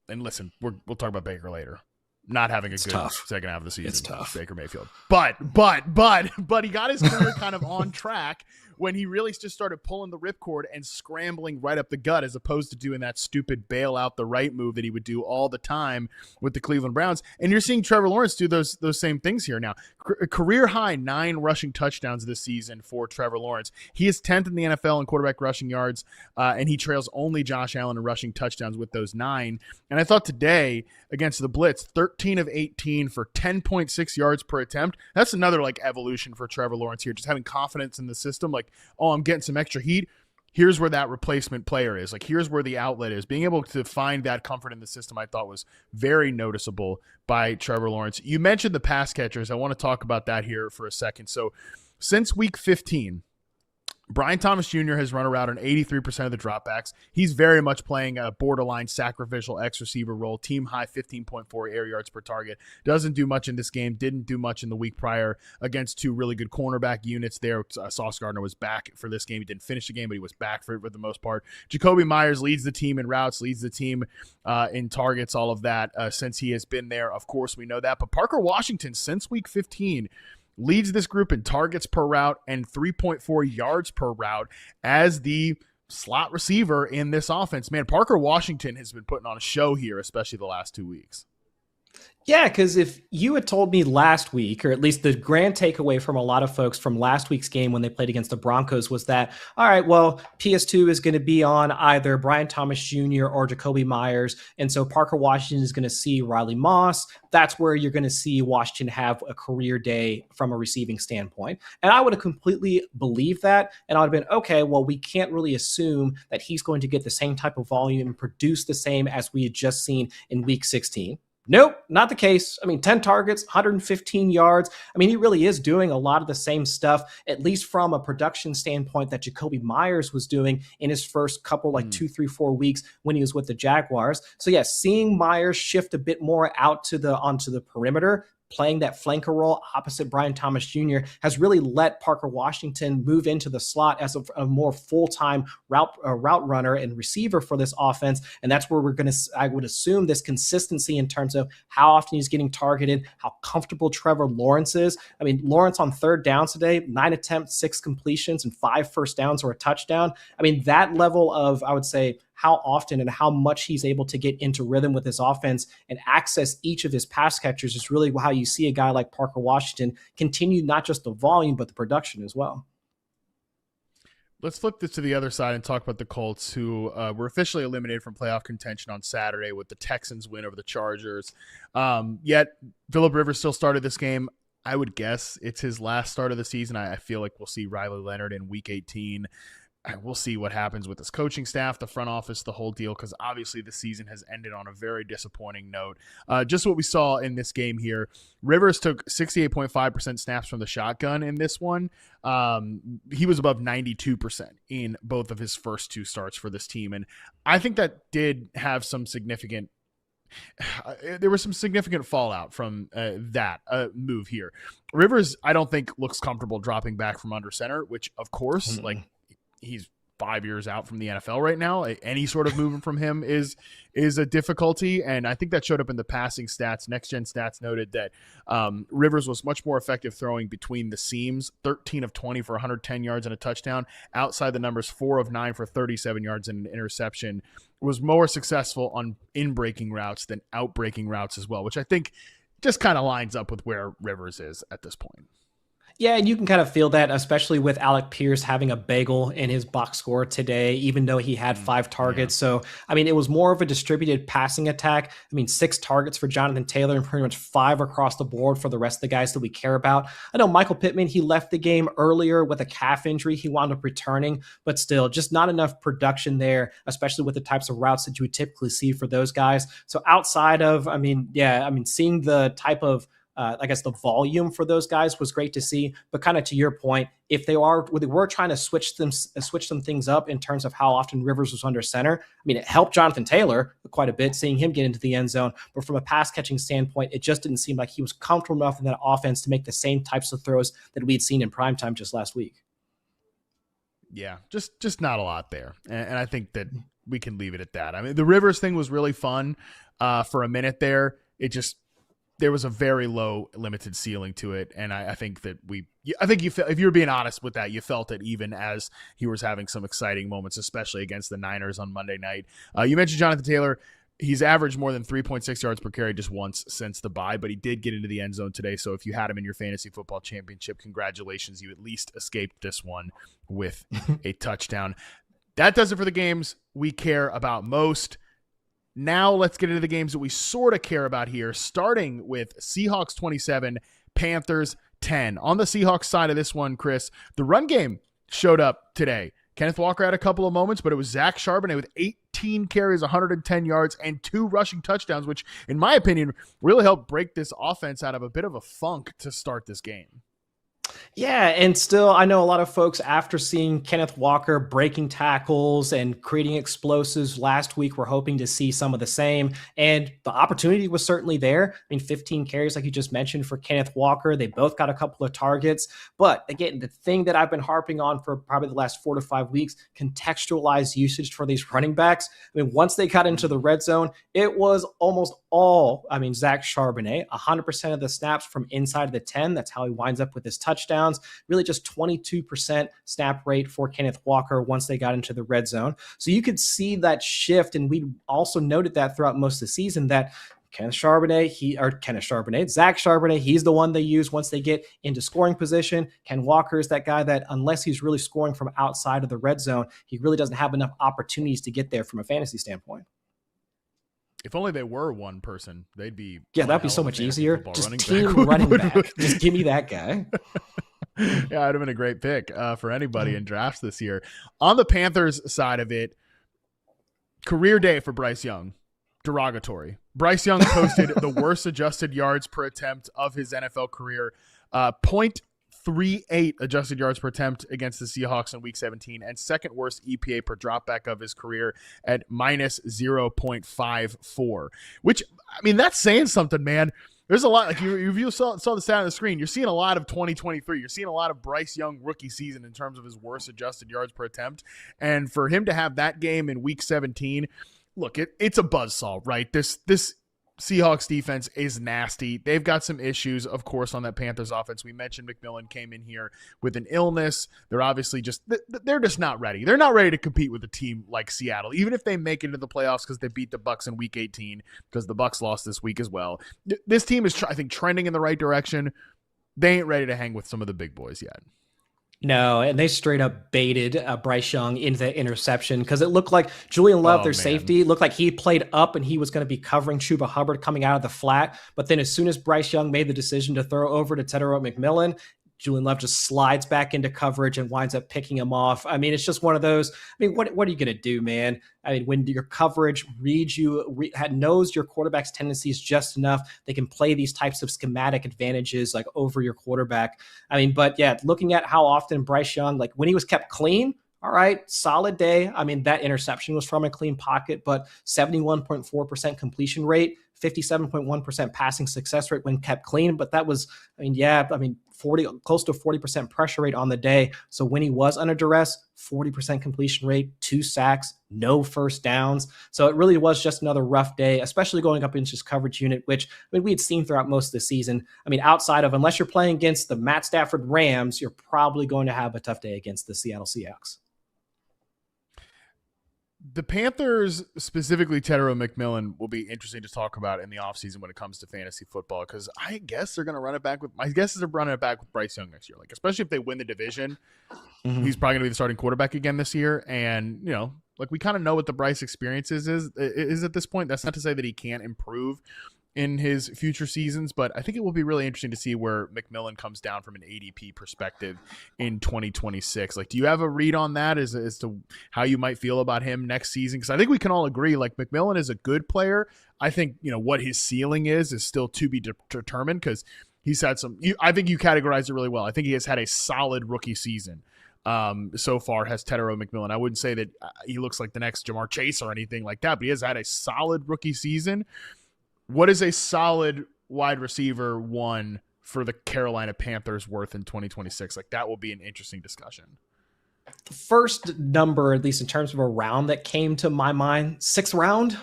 and listen, we'll talk about Baker later. Not having a good second half of the season. It's tough. Baker Mayfield. But he got his career kind of on track when he really just started pulling the ripcord and scrambling right up the gut, as opposed to doing that stupid bail out the right move that he would do all the time with the Cleveland Browns. And you're seeing Trevor Lawrence do those same things here now. Career high 9 rushing touchdowns this season for Trevor Lawrence. He is 10th in the NFL in quarterback rushing yards, and he trails only Josh Allen in rushing touchdowns with those 9. And I thought today against the Blitz, 13 of 18 for 10.6 yards per attempt. That's another evolution for Trevor Lawrence here, just having confidence in the system. I'm getting some extra heat. Here's where that replacement player is. Here's where the outlet is. Being able to find that comfort in the system, I thought was very noticeable by Trevor Lawrence. You mentioned the pass catchers. I want to talk about that here for a second. So since week 15, Brian Thomas Jr. has run around on 83% of the dropbacks. He's very much playing a borderline sacrificial X receiver role. Team high 15.4 air yards per target. Doesn't do much in this game. Didn't do much in the week prior against 2 really good cornerback units there. Sauce Gardner was back for this game. He didn't finish the game, but he was back for the most part. Jacoby Myers leads the team in routes, leads the team in targets, all of that since he has been there. Of course, we know that. But Parker Washington, since week 15, leads this group in targets per route and 3.4 yards per route as the slot receiver in this offense. Man, Parker Washington has been putting on a show here, especially the last 2 weeks. Yeah, because if you had told me last week, or at least the grand takeaway from a lot of folks from last week's game when they played against the Broncos was that, all right, well, PS2 is going to be on either Brian Thomas Jr. or Jacoby Myers. And so Parker Washington is going to see Riley Moss. That's where you're going to see Washington have a career day from a receiving standpoint. And I would have completely believed that. And I would have been, okay, well, we can't really assume that he's going to get the same type of volume and produce the same as we had just seen in week 16. Nope, not the case. I mean, 10 targets, 115 yards. I mean, he really is doing a lot of the same stuff, at least from a production standpoint, that Jacoby Myers was doing in his first couple, like 2, 3, 4 weeks when he was with the Jaguars. So yeah, seeing Myers shift a bit more out to onto the perimeter, playing that flanker role opposite Brian Thomas Jr. has really let Parker Washington move into the slot as a more full-time route runner and receiver for this offense. And that's where I would assume, this consistency in terms of how often he's getting targeted, how comfortable Trevor Lawrence is. I mean, Lawrence on third down today, 9 attempts, 6 completions, and 5 first downs or a touchdown. I mean, that level of, I would say, how often and how much he's able to get into rhythm with his offense and access each of his pass catchers is really how you see a guy like Parker Washington continue not just the volume, but the production as well. Let's flip this to the other side and talk about the Colts, who were officially eliminated from playoff contention on Saturday with the Texans win over the Chargers. Yet Phillip Rivers still started this game. I would guess it's his last start of the season. I feel like we'll see Riley Leonard in week 18. We'll see what happens with his coaching staff, the front office, the whole deal, because obviously the season has ended on a very disappointing note. Just what we saw in this game here, Rivers took 68.5% snaps from the shotgun in this one. He was above 92% in both of his first 2 starts for this team, and I think that did have some significant there was some significant fallout from that move here. Rivers, I don't think, looks comfortable dropping back from under center, which, of course, like, he's 5 years out from the NFL right now. Any sort of movement from him is a difficulty, and I think that showed up in the passing stats. Next Gen Stats noted that Rivers was much more effective throwing between the seams, 13 of 20 for 110 yards and a touchdown. Outside the numbers, 4 of 9 for 37 yards and an interception. Was more successful on in-breaking routes than out-breaking routes as well, which I think just kind of lines up with where Rivers is at this point. Yeah, and you can kind of feel that, especially with Alec Pierce having a bagel in his box score today, even though he had 5 targets. Yeah. So, I mean, it was more of a distributed passing attack. I mean, 6 targets for Jonathan Taylor and pretty much 5 across the board for the rest of the guys that we care about. I know Michael Pittman, he left the game earlier with a calf injury. He wound up returning, but still just not enough production there, especially with the types of routes that you would typically see for those guys. So outside of, seeing the type of I guess the volume for those guys was great to see, but kind of to your point, if they were trying to switch some things up in terms of how often Rivers was under center, I mean, it helped Jonathan Taylor quite a bit, seeing him get into the end zone. But from a pass catching standpoint, it just didn't seem like he was comfortable enough in that offense to make the same types of throws that we'd seen in primetime just last week. Yeah, just not a lot there. And I think that we can leave it at that. I mean, the Rivers thing was really fun for a minute there. There was a very low limited ceiling to it. And I think that if you were being honest with that, you felt it even as he was having some exciting moments, especially against the Niners on Monday night. You mentioned Jonathan Taylor. He's averaged more than 3.6 yards per carry just once since the bye, but he did get into the end zone today. So if you had him in your fantasy football championship, congratulations. You at least escaped this one with a touchdown. That does it for the games we care about most. Now let's get into the games that we sort of care about here, starting with Seahawks 27, Panthers 10. On the Seahawks side of this one, Chris, the run game showed up today. Kenneth Walker had a couple of moments, but it was Zach Charbonnet with 18 carries, 110 yards, and 2 rushing touchdowns, which, in my opinion, really helped break this offense out of a bit of a funk to start this game. Yeah, and still, I know a lot of folks, after seeing Kenneth Walker breaking tackles and creating explosives last week, were hoping to see some of the same, and the opportunity was certainly there. I mean, 15 carries, like you just mentioned, for Kenneth Walker. They both got a couple of targets, but again, the thing that I've been harping on for probably the last 4 to 5 weeks, contextualized usage for these running backs. I mean, once they got into the red zone, it was almost all, Zach Charbonnet, 100% of the snaps from inside of the 10. That's how he winds up with his touchdowns. Really just 22% snap rate for Kenneth Walker once they got into the red zone. So you could see that shift, and we also noted that throughout most of the season, that Zach Charbonnet, he's the one they use once they get into scoring position. Ken Walker is that guy that, unless he's really scoring from outside of the red zone, he really doesn't have enough opportunities to get there from a fantasy standpoint. If only they were one person, they'd be. Yeah, that'd be so much easier. Just running back. Just give me that guy. Yeah, it'd have been a great pick for anybody in drafts this year. On the Panthers side of it, career day for Bryce Young. Derogatory. Bryce Young posted the worst adjusted yards per attempt of his NFL career. 0.38 adjusted yards per attempt against the Seahawks in Week 17, and second worst EPA per dropback of his career at minus 0.54. Which, I mean, that's saying something, man. There's a lot. Like you saw the stat on the screen. You're seeing a lot of 2023. You're seeing a lot of Bryce Young rookie season in terms of his worst adjusted yards per attempt. And for him to have that game in Week 17, look, it's a buzzsaw, right? This Seahawks defense is nasty. They've got some issues, of course, on that Panthers offense. We mentioned McMillan came in here with an illness. They're obviously they're just not ready. They're not ready to compete with a team like Seattle, even if they make it into the playoffs because they beat the Bucs in Week 18, because the Bucs lost this week as well. This team is, I think, trending in the right direction. They ain't ready to hang with some of the big boys yet. No, and they straight up baited Bryce Young into the interception because it looked like Julian Love, their safety, looked like he played up and he was going to be covering Chuba Hubbard coming out of the flat. But then as soon as Bryce Young made the decision to throw over to Tedero McMillan, Julian Love just slides back into coverage and winds up picking him off. I mean, it's just one of those. I mean, what are you going to do, man? I mean, when your coverage reads you, knows your quarterback's tendencies just enough, they can play these types of schematic advantages like over your quarterback. I mean, but yeah, looking at how often Bryce Young, like when he was kept clean, all right, solid day. I mean, that interception was from a clean pocket, but 71.4% completion rate, 57.1% passing success rate when kept clean. But that was, close to 40% pressure rate on the day. So when he was under duress, 40% completion rate, 2 sacks, no first downs. So it really was just another rough day, especially going up against his coverage unit, which we had seen throughout most of the season. I mean, outside of, unless you're playing against the Matt Stafford Rams, you're probably going to have a tough day against the Seattle Seahawks. The Panthers, specifically Tedero McMillan, will be interesting to talk about in the offseason when it comes to fantasy football, because I guess they're going to run it back with, my guess is they're running it back with Bryce Young next year. Like, especially if they win the division, he's probably going to be the starting quarterback again this year. And, you know, like we kind of know what the Bryce experience is at this point. That's not to say that he can't improve in his future seasons, but I think it will be really interesting to see where McMillan comes down from an ADP perspective in 2026. Like, do you have a read on that as to how you might feel about him next season? Because I think we can all agree, like, McMillan is a good player. I think, you know, what his ceiling is still to be determined, because he's had I think you categorize it really well. I think he has had a solid rookie season. So far has Tedero McMillan. I wouldn't say that he looks like the next Jamar Chase or anything like that, but he has had a solid rookie season. What is a solid wide receiver one for the Carolina Panthers worth in 2026? Like, that will be an interesting discussion. The first number, at least in terms of a round that came to my mind, 6th round,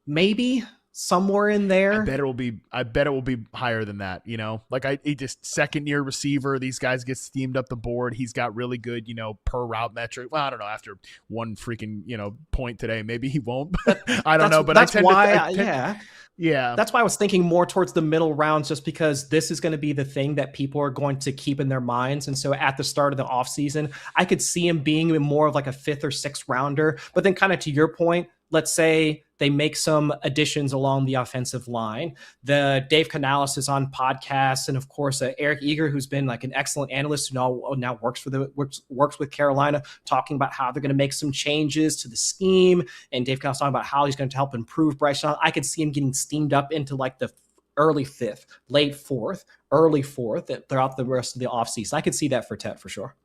maybe somewhere in there. I bet it will be higher than that. You know, like he just second year receiver. These guys get steamed up the board. He's got really good, you know, per route metric. Well, I don't know. After one freaking, you know, point today, maybe he won't. I don't know. But that's Yeah. That's why I was thinking more towards the middle rounds, just because this is going to be the thing that people are going to keep in their minds. And so at the start of the offseason, I could see him being more of like a 5th or 6th rounder. But then kind of to your point, let's say they make some additions along the offensive line. The Dave Canales is on podcasts, and of course Eric Eager, who's been like an excellent analyst who now works with Carolina, talking about how they're going to make some changes to the scheme. And Dave Canales talking about how he's going to help improve Bryce Young. I could see him getting steamed up into like the early 5th, late 4th, early 4th throughout the rest of the offseason. I could see that for Ted for sure.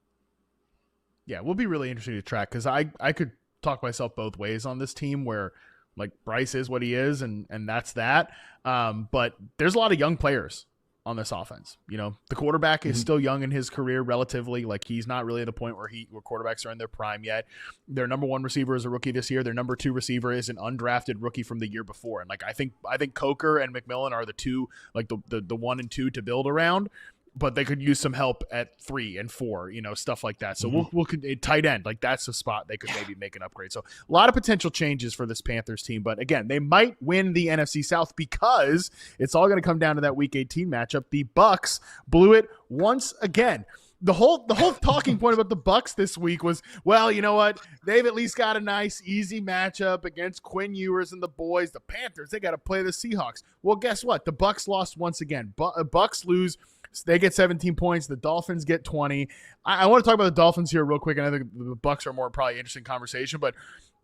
Yeah, it will be really interesting to track, because I could talk myself both ways on this team, where like Bryce is what he is, and that's that. But there's a lot of young players on this offense. You know, the quarterback is still young in his career relatively. Like, he's not really at the point where quarterbacks are in their prime yet. Their number 1 receiver is a rookie this year. Their number 2 receiver is an undrafted rookie from the year before. And like, I think Coker and McMillan are the two, like the 1 and 2 to build around. but they could use some help at 3 and 4, stuff like that. So we'll tight end, like that's a spot they could maybe make an upgrade. So a lot of potential changes for this Panthers team, but again, they might win the NFC South because it's all going to come down to that Week 18 matchup. The Bucs blew it once again. The whole talking point about the Bucs this week was, well, you know what? They've at least got a nice, easy matchup against Quinn Ewers and the boys. The Panthers, they got to play the Seahawks. Well, guess what? The Bucs lost once again. Bucs lose. They get 17 points. The Dolphins get 20. I want to talk about the Dolphins here real quick, and I think the Bucs are more probably interesting conversation, but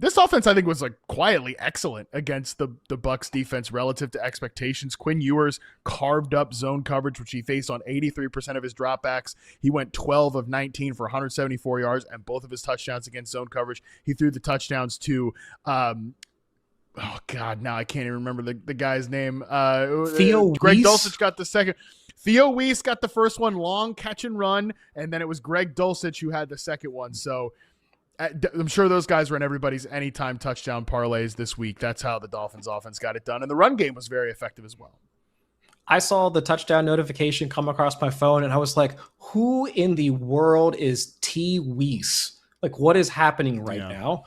this offense, I think, was like quietly excellent against the Bucs defense relative to expectations. Quinn Ewers carved up zone coverage, which he faced on 83% of his dropbacks. He went 12 of 19 for 174 yards and both of his touchdowns against zone coverage. He threw the touchdowns to oh God, now I can't even remember the guy's name. Theo Greg Weiss? Dulcich got the second. Theo Weiss got the first one, long catch and run, and then it was Greg Dulcich who had the second one. So I'm sure those guys were in everybody's anytime touchdown parlays this week. That's how the Dolphins offense got it done. And the run game was very effective as well. I saw the touchdown notification come across my phone, and I was like, who in the world is T. Weiss? Like, what is happening right now?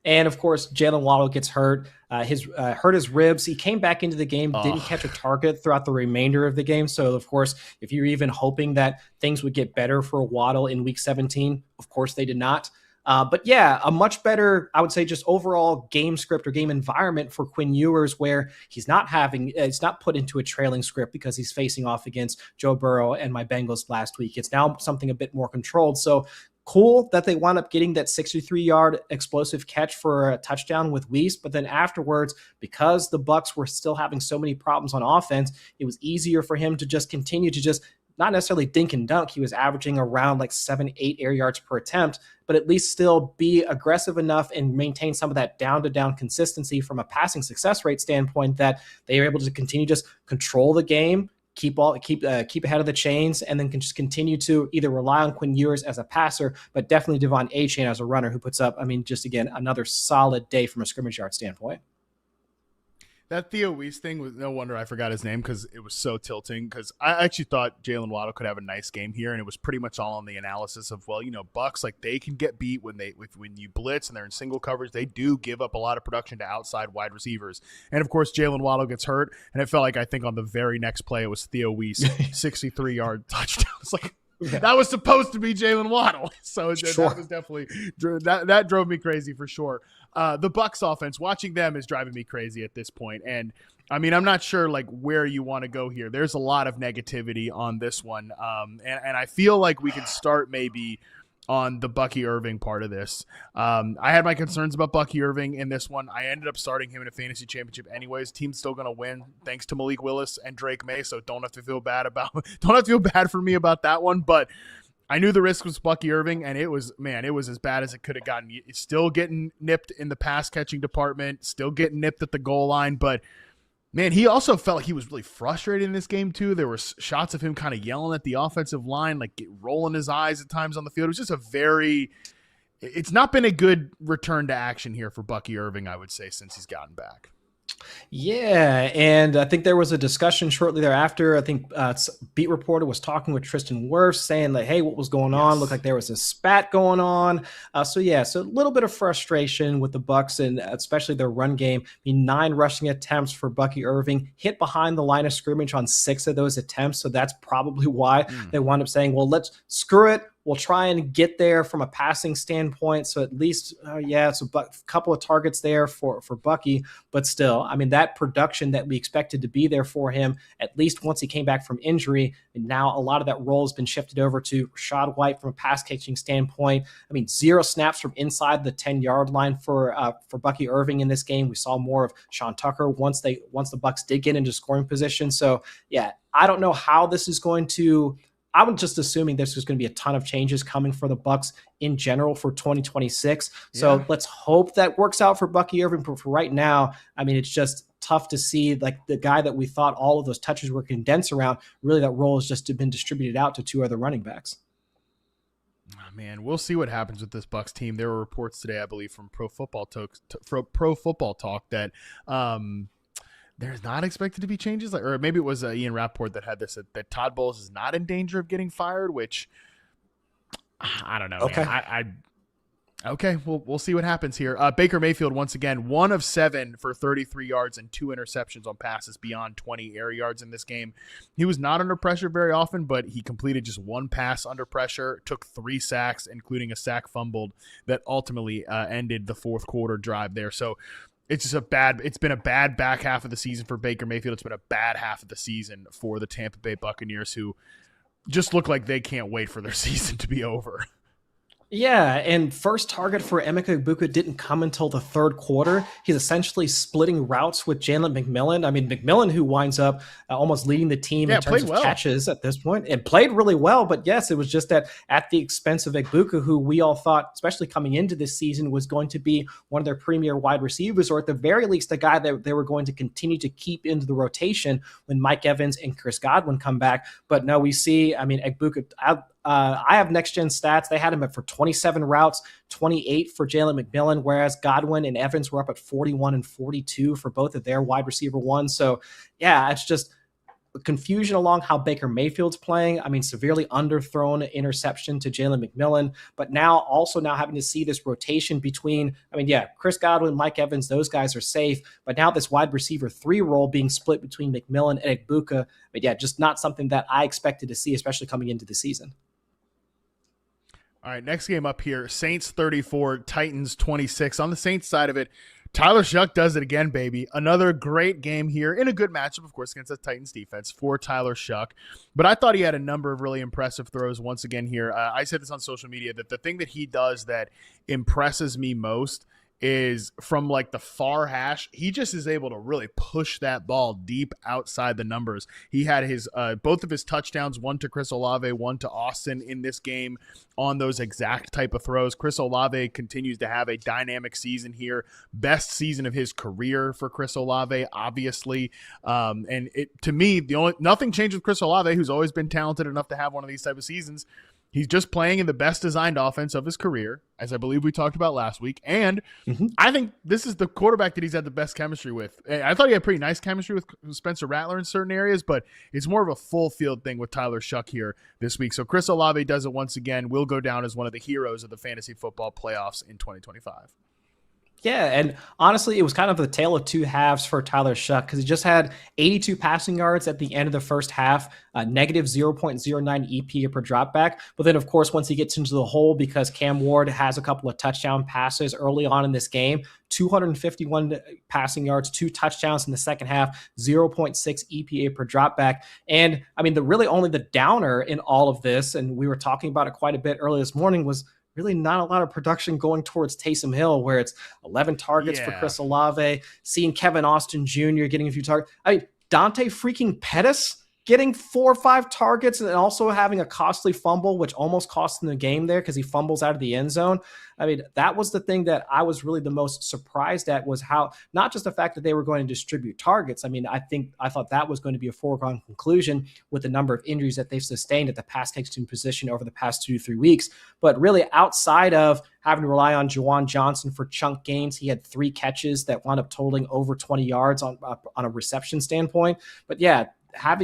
And, of course, Jalen Waddle gets hurt. Hurt his ribs. He came back into the game, didn't catch a target throughout the remainder of the game. So, of course, if you're even hoping that things would get better for Waddle in Week 17, of course they did not. But yeah, a much better, I would say, just overall game script or game environment for Quinn Ewers, where he's not put into a trailing script because he's facing off against Joe Burrow and my Bengals last week. It's now something a bit more controlled. So cool that they wound up getting that 63-yard explosive catch for a touchdown with Weiss. But then afterwards, because the Bucs were still having so many problems on offense, it was easier for him to just continue to just not necessarily dink and dunk. He was averaging around like 7-8 air yards per attempt, but at least still be aggressive enough and maintain some of that down-to-down consistency from a passing success rate standpoint that they are able to continue just control the game, keep ahead of the chains, and then can just continue to either rely on Quinn Ewers as a passer, but definitely Devon Achane as a runner who puts up, just again, another solid day from a scrimmage yard standpoint. That Theo Weiss thing was no wonder I forgot his name because it was so tilting. Because I actually thought Jalen Waddle could have a nice game here, and it was pretty much all on the analysis of, well, Bucs, like, they can get beat when you blitz and they're in single coverage. They do give up a lot of production to outside wide receivers, and of course Jalen Waddle gets hurt, and it felt like I think on the very next play it was Theo Weiss 63-yard touchdown. It's like. Yeah. That was supposed to be Jalen Waddle, so sure. That was definitely that drove me crazy for sure. The Bucs offense, watching them is driving me crazy at this point, and I'm not sure like where you want to go here. There's a lot of negativity on this one, and I feel like we can start maybe on the Bucky Irving part of this. I had my concerns about Bucky Irving in this one. I ended up starting him in a fantasy championship anyways. Team's still going to win thanks to Malik Willis and Drake May, so don't have to feel bad for me about that one, but I knew the risk was Bucky Irving, and it was as bad as it could have gotten. It's still getting nipped in the pass catching department, still getting nipped at the goal line, but man, he also felt like he was really frustrated in this game, too. There were shots of him kind of yelling at the offensive line, like rolling his eyes at times on the field. It was just it's not been a good return to action here for Bucky Irving, I would say, since he's gotten back. Yeah, and I think there was a discussion shortly thereafter. I think beat reporter was talking with Tristan Wirfs saying like, hey, what was going on? Looked like there was a spat going on. So a little bit of frustration with the Bucs and especially their run game. 9 rushing attempts for Bucky Irving, hit behind the line of scrimmage on 6 of those attempts. So that's probably why they wound up saying, well, let's screw it. We'll try and get there from a passing standpoint. So at least, it's a couple of targets there for Bucky. But still, that production that we expected to be there for him, at least once he came back from injury, and now a lot of that role has been shifted over to Rachaad White from a pass catching standpoint. 0 snaps from inside the 10-yard line for Bucky Irving in this game. We saw more of Sean Tucker once the Bucs did get into scoring position. So, I don't know how this is going to – I'm just assuming there's going to be a ton of changes coming for the Bucs in general for 2026. So let's hope that works out for Bucky Irving. But for right now, it's just tough to see like the guy that we thought all of those touches were condensed around. Really, that role has just been distributed out to 2 other running backs. Oh, man, we'll see what happens with this Bucs team. There were reports today, I believe, from Pro Football Talk that there's not expected to be changes, or maybe it was Ian Rappaport that had this, that Todd Bowles is not in danger of getting fired, which I don't know, Okay. man. Okay, we'll see what happens here. Baker Mayfield, once again, 1 of 7 for 33 yards and 2 interceptions on passes beyond 20 air yards in this game. He was not under pressure very often, but he completed just 1 pass under pressure, took 3 sacks, including a sack fumbled that ultimately ended the fourth quarter drive there. So it's been a bad back half of the season for Baker Mayfield. It's been a bad half of the season for the Tampa Bay Buccaneers, who just look like they can't wait for their season to be over. Yeah, and first target for Emeka Egbuka didn't come until the third quarter. He's essentially splitting routes with Jalen McMillan. I mean, McMillan, who winds up almost leading the team in terms of catches at this point, and played really well. But yes, it was just that at the expense of Egbuka, who we all thought, especially coming into this season, was going to be one of their premier wide receivers, or at the very least, a guy that they were going to continue to keep into the rotation when Mike Evans and Chris Godwin come back. But no, we see, I mean, Egbuka, I have next gen stats. They had him for 27 routes, 28 for Jalen McMillan, whereas Godwin and Evans were up at 41 and 42 for both of their wide receiver ones. So yeah, it's just confusion along how Baker Mayfield's playing. I mean, severely underthrown interception to Jalen McMillan, but now having to see this rotation between, I mean, yeah, Chris Godwin, Mike Evans, those guys are safe, but now this wide receiver 3 role being split between McMillan and Egbuka, but yeah, just not something that I expected to see, especially coming into the season. All right, next game up here, Saints 34, Titans 26. On the Saints side of it, Tyler Shuck does it again, baby. Another great game here in a good matchup, of course, against the Titans defense for Tyler Shuck. But I thought he had a number of really impressive throws once again here. I said this on social media, that the thing that he does that impresses me most is from like the far hash, he just is able to really push that ball deep outside the numbers. He had his both of his touchdowns, one to Chris Olave, one to Austin in this game on those exact type of throws. Chris Olave continues to have a dynamic season here. Best season of his career for Chris Olave, obviously. And to me, nothing changed with Chris Olave, who's always been talented enough to have one of these type of seasons. He's just playing in the best designed offense of his career, as I believe we talked about last week. And I think this is the quarterback that he's had the best chemistry with. I thought he had pretty nice chemistry with Spencer Rattler in certain areas, but it's more of a full field thing with Tyler Shuck here this week. So Chris Olave does it once again, will go down as one of the heroes of the fantasy football playoffs in 2025. Yeah, and honestly, it was kind of the tale of two halves for Tyler Shuck, because he just had 82 passing yards at the end of the first half, negative 0.09 EPA per dropback. But then, of course, once he gets into the hole, because Cam Ward has a couple of touchdown passes early on in this game, 251 passing yards, 2 touchdowns in the second half, 0.6 EPA per dropback. And I mean, only the downer in all of this, and we were talking about it quite a bit earlier this morning, was really not a lot of production going towards Taysom Hill, where it's 11 targets for Chris Olave, seeing Kevin Austin Jr. getting a few targets. I mean, Dante freaking Pettis getting 4 or 5 targets and also having a costly fumble, which almost cost him the game there because he fumbles out of the end zone. I mean, that was the thing that I was really the most surprised at, was how, not just the fact that they were going to distribute targets. I mean, I thought that was going to be a foregone conclusion with the number of injuries that they've sustained at the pass catching position over the past 2 to 3 weeks. But really, outside of having to rely on Juwan Johnson for chunk gains, he had 3 catches that wound up totaling over 20 yards on a reception standpoint. But yeah,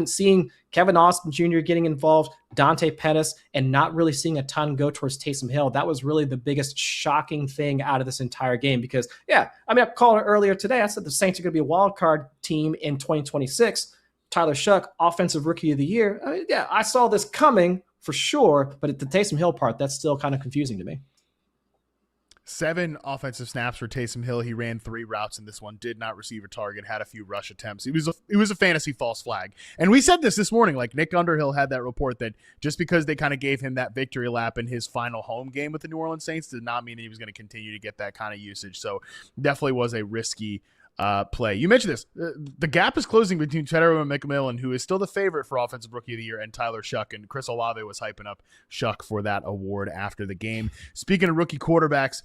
seeing Kevin Austin Jr. getting involved, Dante Pettis, and not really seeing a ton go towards Taysom Hill, that was really the biggest shocking thing out of this entire game. Because, yeah, I mean, I called it earlier today. I said the Saints are going to be a wild card team in 2026. Tyler Shuck, Offensive Rookie of the Year. I mean, yeah, I saw this coming for sure, but at the Taysom Hill part, that's still kind of confusing to me. 7 offensive snaps for Taysom Hill. He ran 3 routes in this one, did not receive a target, had a few rush attempts. It was a fantasy false flag. And we said this morning, like Nick Underhill had that report that just because they kind of gave him that victory lap in his final home game with the New Orleans Saints did not mean that he was going to continue to get that kind of usage. So definitely was a risky play. You mentioned this. The gap is closing between Cheddar and McMillan, who is still the favorite for Offensive Rookie of the Year, and Tyler Shuck. And Chris Olave was hyping up Shuck for that award after the game. Speaking of rookie quarterbacks,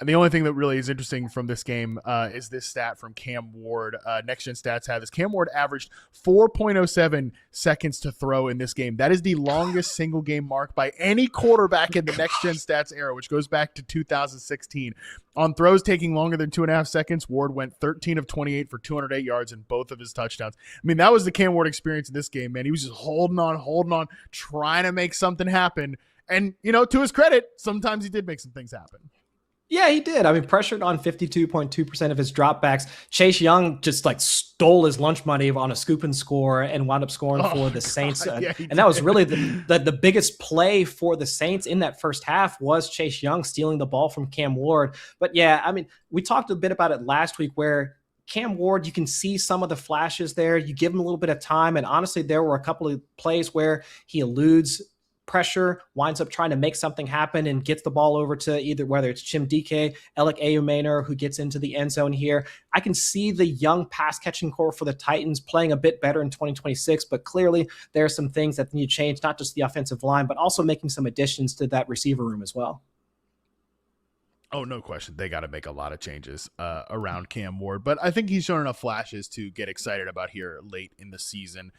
And the only thing that really is interesting from this game is this stat from Cam Ward. Next Gen Stats have this. Cam Ward averaged 4.07 seconds to throw in this game. That is the longest single game mark by any quarterback in the Next Gen Stats era, which goes back to 2016. On throws taking longer than 2.5 seconds, Ward went 13 of 28 for 208 yards in both of his touchdowns. I mean, that was the Cam Ward experience in this game, man. He was just holding on, trying to make something happen. And, to his credit, sometimes he did make some things happen. Yeah, he did. I mean, pressured on 52.2% of his dropbacks. Chase Young just stole his lunch money on a scoop and score and wound up scoring for the Saints. Yeah, and that was really the biggest play for the Saints in that first half was Chase Young stealing the ball from Cam Ward. But yeah, I mean, we talked a bit about it last week where Cam Ward, you can see some of the flashes there. You give him a little bit of time. And honestly, there were a couple of plays where he eludes pressure, winds up trying to make something happen and gets the ball over to either whether it's Chim DK, Alec Ayumaner, who gets into the end zone here. I can see the young pass catching core for the Titans playing a bit better in 2026, but clearly there are some things that need to change, not just the offensive line, but also making some additions to that receiver room as well. Oh, no question. They got to make a lot of changes around Cam Ward, but I think he's shown enough flashes to get excited about here late in the season.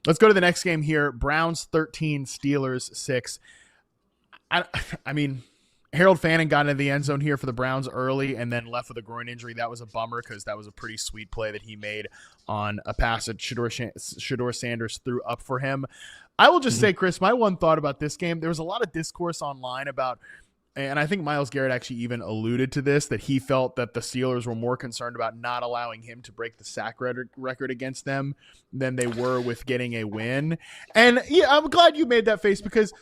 Let's go to the next game here. Browns 13, Steelers 6. I mean, Harold Fanning got into the end zone here for the Browns early and then left with a groin injury. That was a bummer because that was a pretty sweet play that he made on a pass that Shedeur Sanders threw up for him. I will just say, Chris, my one thought about this game, there was a lot of discourse online about, and I think Myles Garrett actually even alluded to this, that he felt that the Steelers were more concerned about not allowing him to break the sack record against them than they were with getting a win. And yeah, I'm glad you made that face because,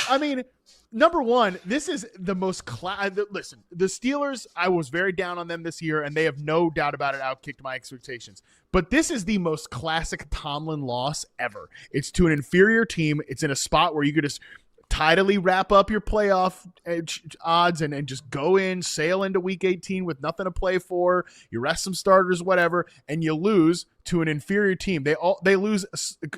I mean, number one, this is the most listen, the Steelers, I was very down on them this year, and they have no doubt about it outkicked my expectations. But this is the most classic Tomlin loss ever. It's to an inferior team. It's in a spot where you could just tidily wrap up your playoff odds and just go in, sail into week 18 with nothing to play for. You rest some starters, whatever, and you lose to an inferior team. They lose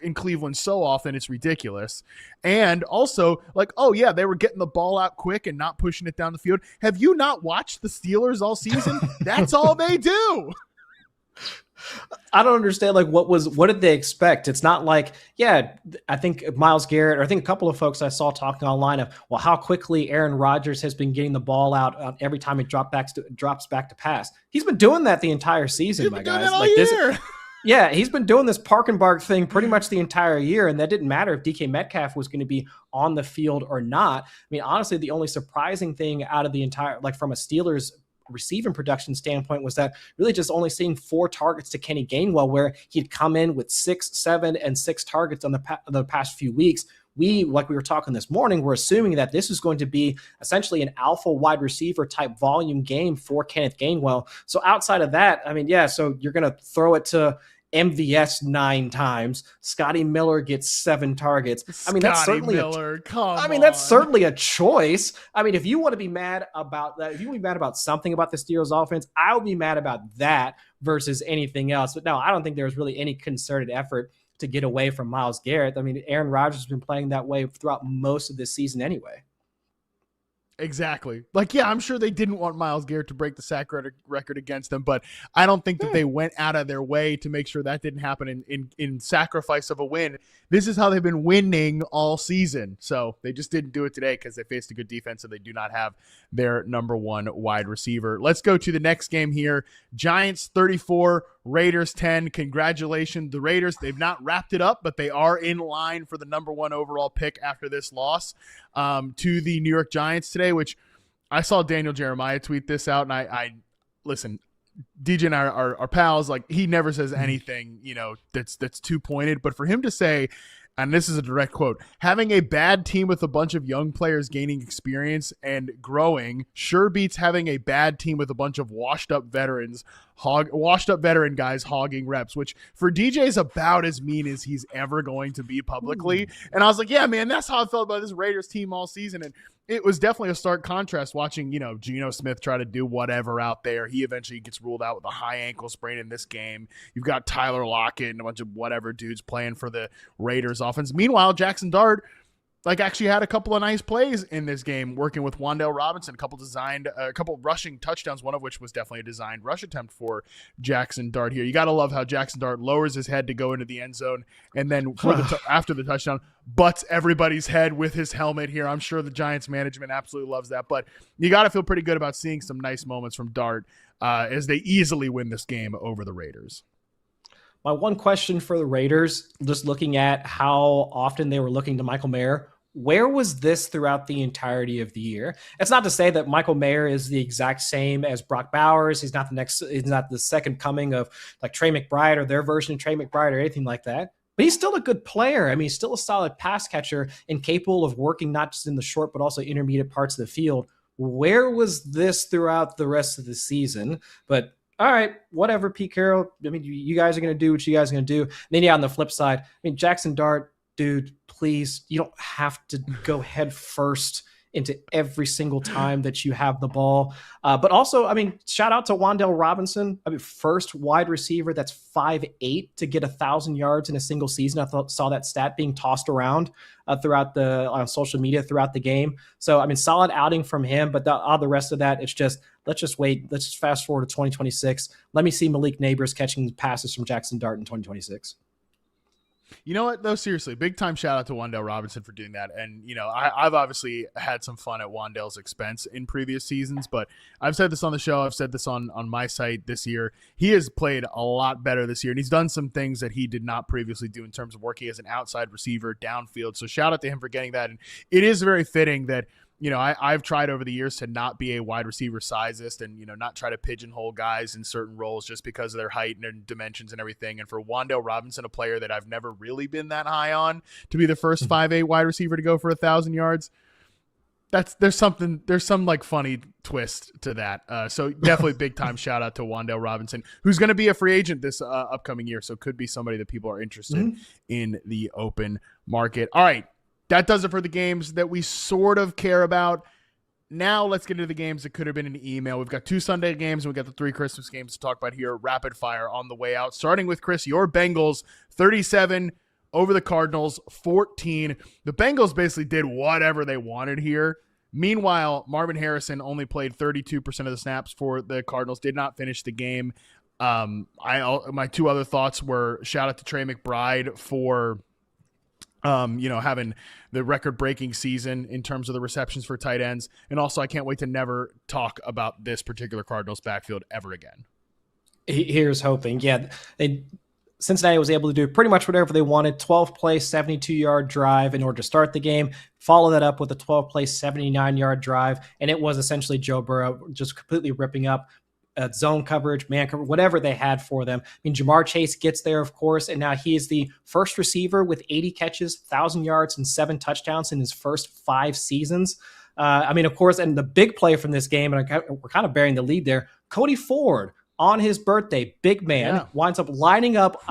in Cleveland so often, it's ridiculous. And also, they were getting the ball out quick and not pushing it down the field. Have you not watched the Steelers all season? That's all they do. I don't understand, what did they expect? It's not I think Myles Garrett, or I think a couple of folks I saw talking online of, how quickly Aaron Rodgers has been getting the ball out every time he drops back to pass. He's been doing that the entire season, my guys. Yeah, he's been doing this park and bark thing pretty much the entire year, and that didn't matter if DK Metcalf was going to be on the field or not. I mean, honestly, the only surprising thing out of the entire, from a Steelers receiving production standpoint, was that really just only seeing 4 targets to Kenny Gainwell, where he'd come in with 6, 7, and 6 targets on the past few weeks. We were talking this morning, we're assuming that this is going to be essentially an alpha wide receiver type volume game for Kenneth Gainwell. So outside of that, I mean, so you're going to throw it to MVS 9 times. Scotty Miller gets 7 targets. I mean, that's certainly that's certainly a choice. I mean, if you want to be mad about that, if you want to be mad about something about the Steelers offense, I'll be mad about that versus anything else. But no, I don't think there was really any concerted effort to get away from Myles Garrett. I mean, Aaron Rodgers has been playing that way throughout most of this season anyway. Exactly. I'm sure they didn't want Myles Garrett to break the sack record against them, but I don't think that they went out of their way to make sure that didn't happen in sacrifice of a win. This is how they've been winning all season. So they just didn't do it today because they faced a good defense and they do not have their number 1 wide receiver. Let's go to the next game here. Giants 34, Raiders 10. Congratulations, the Raiders. They've not wrapped it up, but they are in line for the number 1 overall pick after this loss to the New York Giants today, which I saw Daniel Jeremiah tweet this out, and I listen, DJ and I are pals. He never says anything, that's too pointed, but for him to say, and this is a direct quote, having a bad team with a bunch of young players gaining experience and growing sure beats having a bad team with a bunch of washed up veteran guys hogging reps, which for DJ is about as mean as he's ever going to be publicly. And I was like, yeah, man, that's how I felt about this Raiders team all season. And it was definitely a stark contrast watching, Geno Smith try to do whatever out there. He eventually gets ruled out with a high ankle sprain in this game. You've got Tyler Lockett and a bunch of whatever dudes playing for the Raiders offense. Meanwhile, Jackson Dart, like actually had a couple of nice plays in this game, working with Wan'Dale Robinson, a couple rushing touchdowns, one of which was definitely a designed rush attempt for Jackson Dart here. You got to love how Jackson Dart lowers his head to go into the end zone, and then after the touchdown, butts everybody's head with his helmet here. I'm sure the Giants management absolutely loves that, but you got to feel pretty good about seeing some nice moments from Dart as they easily win this game over the Raiders. My one question for the Raiders, just looking at how often they were looking to Michael Mayer, where was this throughout the entirety of the year? It's not to say that Michael Mayer is the exact same as Brock Bowers. He's not the second coming of like Trey McBride or their version of Trey McBride or anything like that. But he's still a good player. I mean, he's still a solid pass catcher and capable of working not just in the short, but also intermediate parts of the field. Where was this throughout the rest of the season? But all right, whatever, Pete Carroll. I mean, you guys are going to do what you guys are going to do. And then, yeah, on the flip side, I mean, Jackson Dart, dude, please, you don't have to go head first into every single time that you have the ball. But also, I mean, shout out to Wan'Dale Robinson. I mean, first wide receiver that's 5'8" to get 1,000 yards in a single season. I saw that stat being tossed around throughout on social media throughout the game. So, I mean, solid outing from him. But all the rest of that, it's just, let's just wait. Let's just fast forward to 2026. Let me see Malik Neighbors catching passes from Jackson Dart in 2026. You know what, though? Seriously, big time shout out to Wan'Dale Robinson for doing that. And, you know, I've obviously had some fun at Wan'Dale's expense in previous seasons, but I've said this on the show. I've said this on my site this year. He has played a lot better this year, and he's done some things that he did not previously do in terms of working as an outside receiver downfield. So shout out to him for getting that. And it is very fitting that, you know, I've tried over the years to not be a wide receiver sizist and, you know, not try to pigeonhole guys in certain roles just because of their height and their dimensions and everything. And for Wan'Dale Robinson, a player that I've never really been that high on, to be the first 5'8" wide receiver to go for 1,000 yards, there's some like funny twist to that. So definitely big time shout out to Wan'Dale Robinson, who's going to be a free agent this upcoming year. So could be somebody that people are interested in the open market. All right. That does it for the games that we sort of care about. Now let's get into the games that could have been an email. We've got 2 Sunday games, and we've got the 3 Christmas games to talk about here. Rapid fire on the way out. Starting with Chris, your Bengals, 37 over the Cardinals, 14. The Bengals basically did whatever they wanted here. Meanwhile, Marvin Harrison only played 32% of the snaps for the Cardinals, did not finish the game. My 2 other thoughts were shout out to Trey McBride for having the record-breaking season in terms of the receptions for tight ends. And also, I can't wait to never talk about this particular Cardinals backfield ever again. Here's hoping. Yeah, Cincinnati was able to do pretty much whatever they wanted. 12-play, 72-yard drive in order to start the game. Follow that up with a 12-play, 79-yard drive. And it was essentially Joe Burrow just completely ripping up zone coverage, man coverage, whatever they had for them. I mean, Jamar Chase gets there, of course, and now he is the first receiver with 80 catches, 1,000 yards, and 7 touchdowns in his first 5 seasons. I mean, of course, and the big play from this game, and we're kind of bearing the lead there, Cody Ford on his birthday, big man, winds up lining up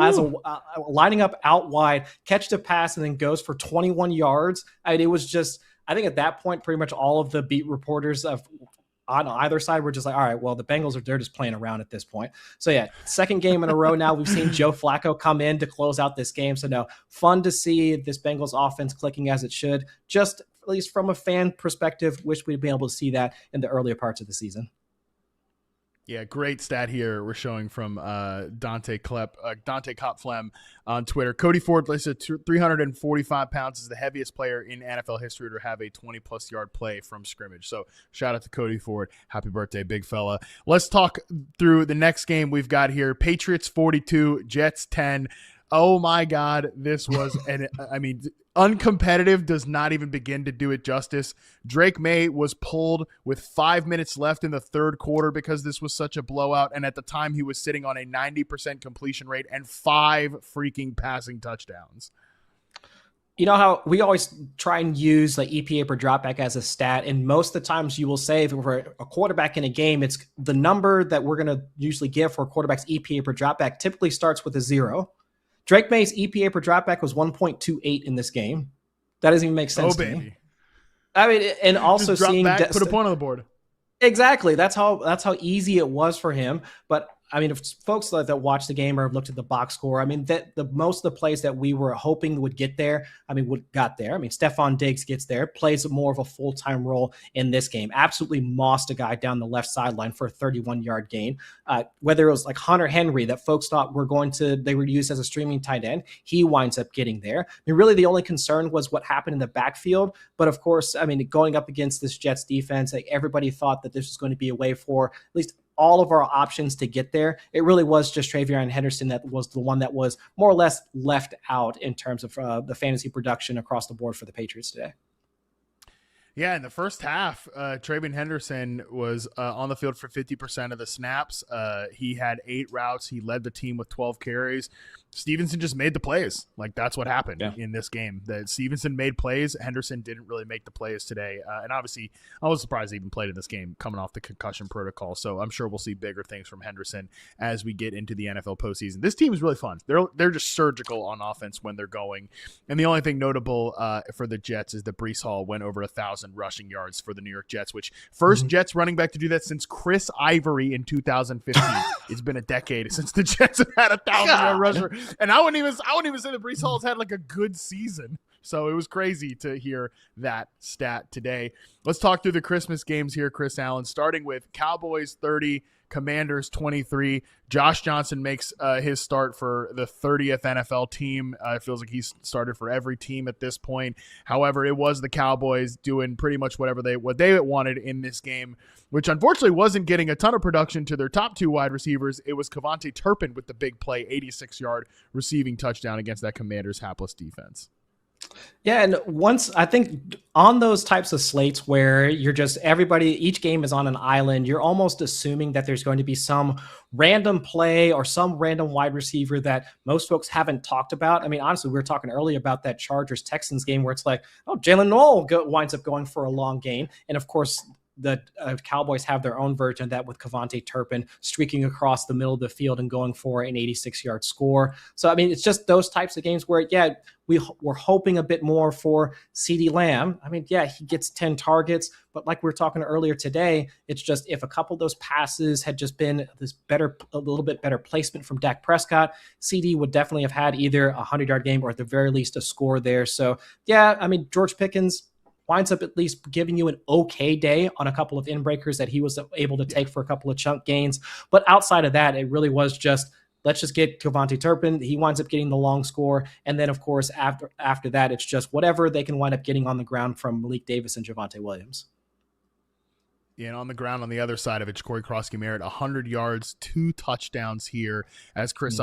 lining up out wide, catch the pass, and then goes for 21 yards. I mean, it was just, I think at that point, pretty much all of the beat reporters on either side, we're just like, all right, well, the Bengals they're just playing around at this point. So yeah, second game in a row now. We've seen Joe Flacco come in to close out this game. So no, fun to see this Bengals offense clicking as it should. Just at least from a fan perspective, wish we'd be able to see that in the earlier parts of the season. Yeah, great stat here we're showing from Dante Kopflem on Twitter. Cody Ford listed 345 pounds as the heaviest player in NFL history to have a 20-plus yard play from scrimmage. So shout out to Cody Ford. Happy birthday, big fella. Let's talk through the next game we've got here. Patriots 42, Jets 10. Oh, my God. This was uncompetitive does not even begin to do it justice. Drake May was pulled with 5 minutes left in the third quarter because this was such a blowout. And at the time, he was sitting on a 90% completion rate and 5 freaking passing touchdowns. You know how we always try and use like EPA per dropback as a stat. And most of the times you will say if we're a quarterback in a game, it's the number that we're going to usually give for a quarterback's EPA per dropback typically starts with a 0. Drake May's EPA per dropback was 1.28 in this game. That doesn't even make sense to me. I mean, and also just drop seeing back, put a point on the board. Exactly. That's how easy it was for him. But I mean, if folks that watched the game or have looked at the box score, I mean, that the most of the plays that we were hoping would get there, I mean, got there. I mean, Stephon Diggs gets there, plays more of a full-time role in this game. Absolutely mossed a guy down the left sideline for a 31-yard gain. Whether it was like Hunter Henry that folks thought they were used as a streaming tight end, he winds up getting there. I mean, really the only concern was what happened in the backfield. But of course, I mean, going up against this Jets defense, like everybody thought that this was going to be a way for at least all of our options to get there. It really was just TreVeyon Henderson that was the one that was more or less left out in terms of the fantasy production across the board for the Patriots today. Yeah, in the first half, TreVeyon Henderson was on the field for 50% of the snaps. He had 8 routes. He led the team with 12 carries. Stevenson just made the plays. Like, that's what happened in this game. That Stevenson made plays. Henderson didn't really make the plays today. And obviously, I was surprised he even played in this game coming off the concussion protocol. So I'm sure we'll see bigger things from Henderson as we get into the NFL postseason. This team is really fun. They're just surgical on offense when they're going. And the only thing notable for the Jets is that Breece Hall went over 1,000 rushing yards for the New York Jets, which first Jets running back to do that since Chris Ivory in 2015. It's been a decade since the Jets have had 1,000-yard rusher. And I wouldn't even say that Breece Hall's had like a good season. So it was crazy to hear that stat today. Let's talk through the Christmas games here, Chris Allen, starting with Cowboys 30, Commanders 23. Josh Johnson makes his start for the 30th NFL team. It feels like he's started for every team at this point. However, it was the Cowboys doing pretty much what they wanted in this game, which unfortunately wasn't getting a ton of production to their top 2 wide receivers. It was Kevontae Turpin with the big play, 86-yard receiving touchdown against that Commanders hapless defense. Yeah, and once I think on those types of slates where you're just each game is on an island, you're almost assuming that there's going to be some random play or some random wide receiver that most folks haven't talked about. I mean, honestly, we were talking earlier about that Chargers-Texans game where it's like, oh, Jalen Noel winds up going for a long gain. And of course, the Cowboys have their own version of that with Kevontae Turpin streaking across the middle of the field and going for an 86-yard score. So, I mean, it's just those types of games where, we're hoping a bit more for CeeDee Lamb. I mean, he gets 10 targets, but like we were talking earlier today, it's just if a couple of those passes had just been a little bit better placement from Dak Prescott, CD would definitely have had either a 100-yard game or at the very least a score there. So, I mean, George Pickens winds up at least giving you an okay day on a couple of in-breakers that he was able to take for a couple of chunk gains. But outside of that, it really was just, let's just get Kevontae Turpin. He winds up getting the long score. And then, of course, after that, it's just whatever they can wind up getting on the ground from Malik Davis and Javonte Williams. Yeah, and on the ground on the other side of it, Corey Krosky-Merritt, 100 yards, 2 touchdowns here, as Chris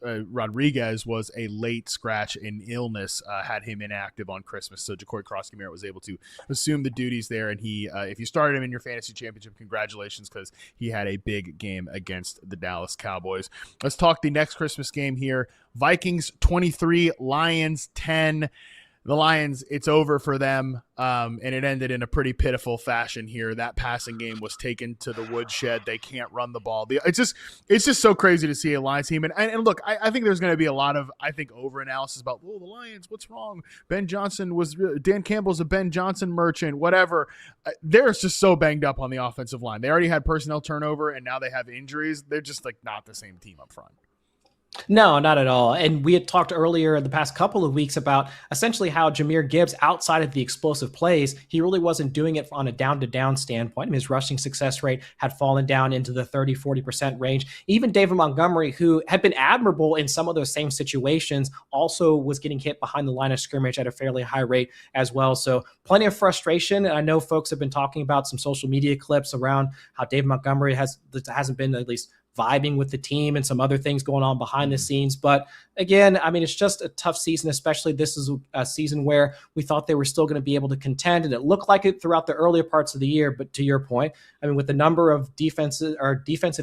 Rodriguez was a late scratch in illness, had him inactive on Christmas. So Corey Krosky-Merritt was able to assume the duties there, and he, if you started him in your fantasy championship, congratulations, because he had a big game against the Dallas Cowboys. Let's talk the next Christmas game here. Vikings 23, Lions 10. The Lions, it's over for them, and it ended in a pretty pitiful fashion here. That passing game was taken to the woodshed. They can't run the ball. It's just so crazy to see a Lions team. And look, I think there's going to be a lot of, over-analysis about, the Lions, what's wrong? Dan Campbell's a Ben Johnson merchant, whatever. They're just so banged up on the offensive line. They already had personnel turnover, and now they have injuries. They're just not the same team up front. No, not at all. And we had talked earlier in the past couple of weeks about essentially how Jahmyr Gibbs, outside of the explosive plays, he really wasn't doing it on a down-to-down standpoint. His rushing success rate had fallen down into the 30-40% range. Even David Montgomery, who had been admirable in some of those same situations, also was getting hit behind the line of scrimmage at a fairly high rate as well. So plenty of frustration. And I know folks have been talking about some social media clips around how David Montgomery hasn't been at least vibing with the team and some other things going on behind the scenes. But again, I mean, it's just a tough season, especially this is a season where we thought they were still going to be able to contend, and it looked like it throughout the earlier parts of the year. But to your point, I mean, with the number of defensive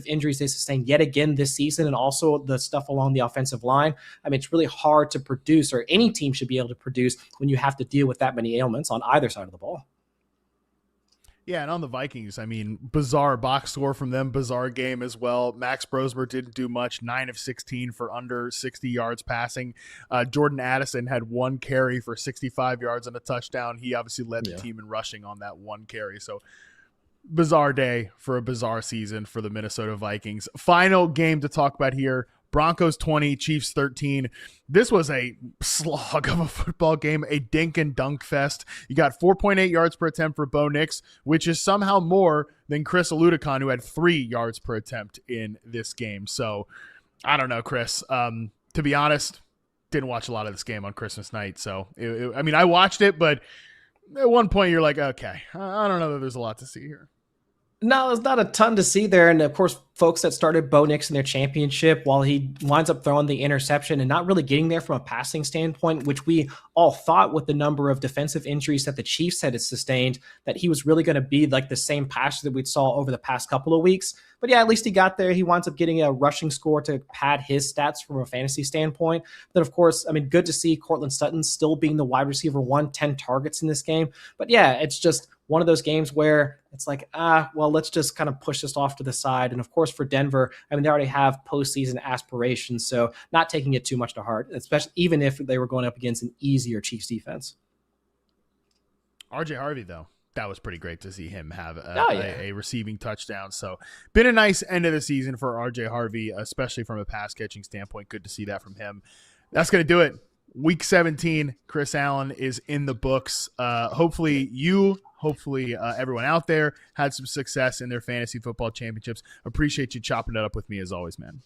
injuries they sustained yet again this season, and also the stuff along the offensive line, I mean, it's really hard to produce, or any team should be able to produce when you have to deal with that many ailments on either side of the ball. Yeah, and on the Vikings, I mean, bizarre box score from them, bizarre game as well. Max Brosmer didn't do much, 9 of 16 for under 60 yards passing. Jordan Addison had 1 carry for 65 yards and a touchdown. He obviously led the team in rushing on that 1 carry. So bizarre day for a bizarre season for the Minnesota Vikings. Final game to talk about here. Broncos 20, Chiefs 13. This was a slog of a football game, a dink and dunk fest. You got 4.8 yards per attempt for Bo Nix, which is somehow more than Chris Allen, who had 3 yards per attempt in this game. So I don't know, Chris. To be honest, didn't watch a lot of this game on Christmas night. So, I watched it, but at one point you're like, okay, I don't know that there's a lot to see here. No, there's not a ton to see there. And of course, folks that started Bo Nix in their championship, while he winds up throwing the interception and not really getting there from a passing standpoint, which we all thought with the number of defensive injuries that the Chiefs had sustained, that he was really going to be like the same passer that we saw over the past couple of weeks. But yeah, at least he got there. He winds up getting a rushing score to pad his stats from a fantasy standpoint. Then, of course, good to see Cortland Sutton still being the wide receiver 1, 10 targets in this game. But yeah, it's just one of those games where it's like, let's just kind of push this off to the side. And of course, for Denver, they already have postseason aspirations, so not taking it too much to heart, especially even if they were going up against an easier Chiefs defense. RJ Harvey, though, that was pretty great to see him have a receiving touchdown. So been a nice end of the season for RJ Harvey, especially from a pass catching standpoint. Good to see that from him. That's going to do it. Week 17, Chris Allen is in the books. Hopefully everyone out there had some success in their fantasy football championships. Appreciate you chopping it up with me as always, man.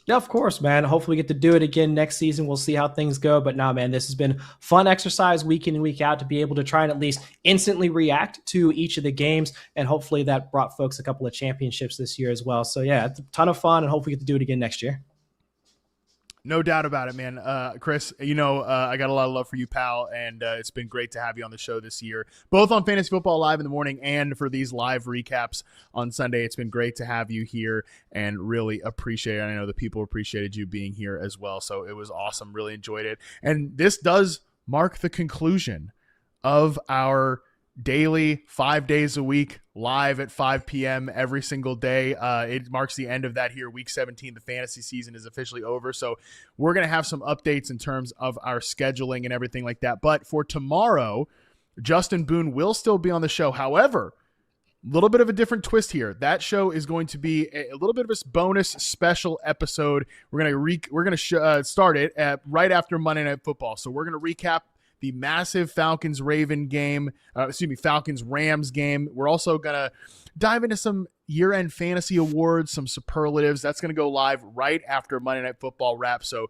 Yeah, of course, man. Hopefully we get to do it again next season. We'll see how things go. But nah, man, this has been fun exercise week in and week out to be able to try and at least instantly react to each of the games. And hopefully that brought folks a couple of championships this year as well. So yeah, it's a ton of fun and hopefully we get to do it again next year. No doubt about it, man. Chris, I got a lot of love for you, pal, and it's been great to have you on the show this year, both on Fantasy Football Live in the morning and for these live recaps on Sunday. It's been great to have you here and really appreciate it. I know the people appreciated you being here as well, so it was awesome. Really enjoyed it. And this does mark the conclusion of our daily 5 days a week live at 5 p.m. every single day. It marks the end of that here. Week 17, the fantasy season is officially over. So we're going to have some updates in terms of our scheduling and everything like that. But for tomorrow, Justin Boone will still be on the show. However, a little bit of a different twist here. That show is going to be a little bit of a bonus special episode. We're going to start it right after Monday Night Football. So we're going to recap the massive Falcons-Rams game. We're also going to dive into some year-end fantasy awards, some superlatives. That's going to go live right after Monday Night Football wrap. So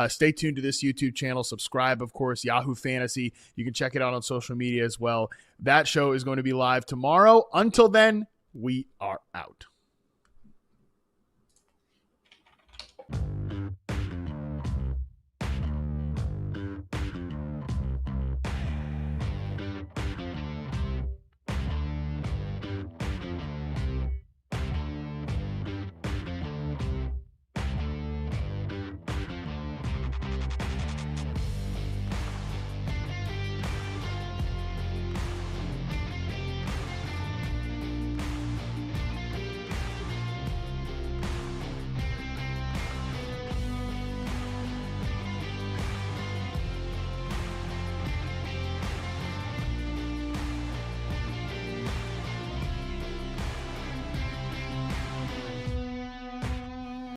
stay tuned to this YouTube channel. Subscribe, of course, Yahoo Fantasy. You can check it out on social media as well. That show is going to be live tomorrow. Until then, we are out.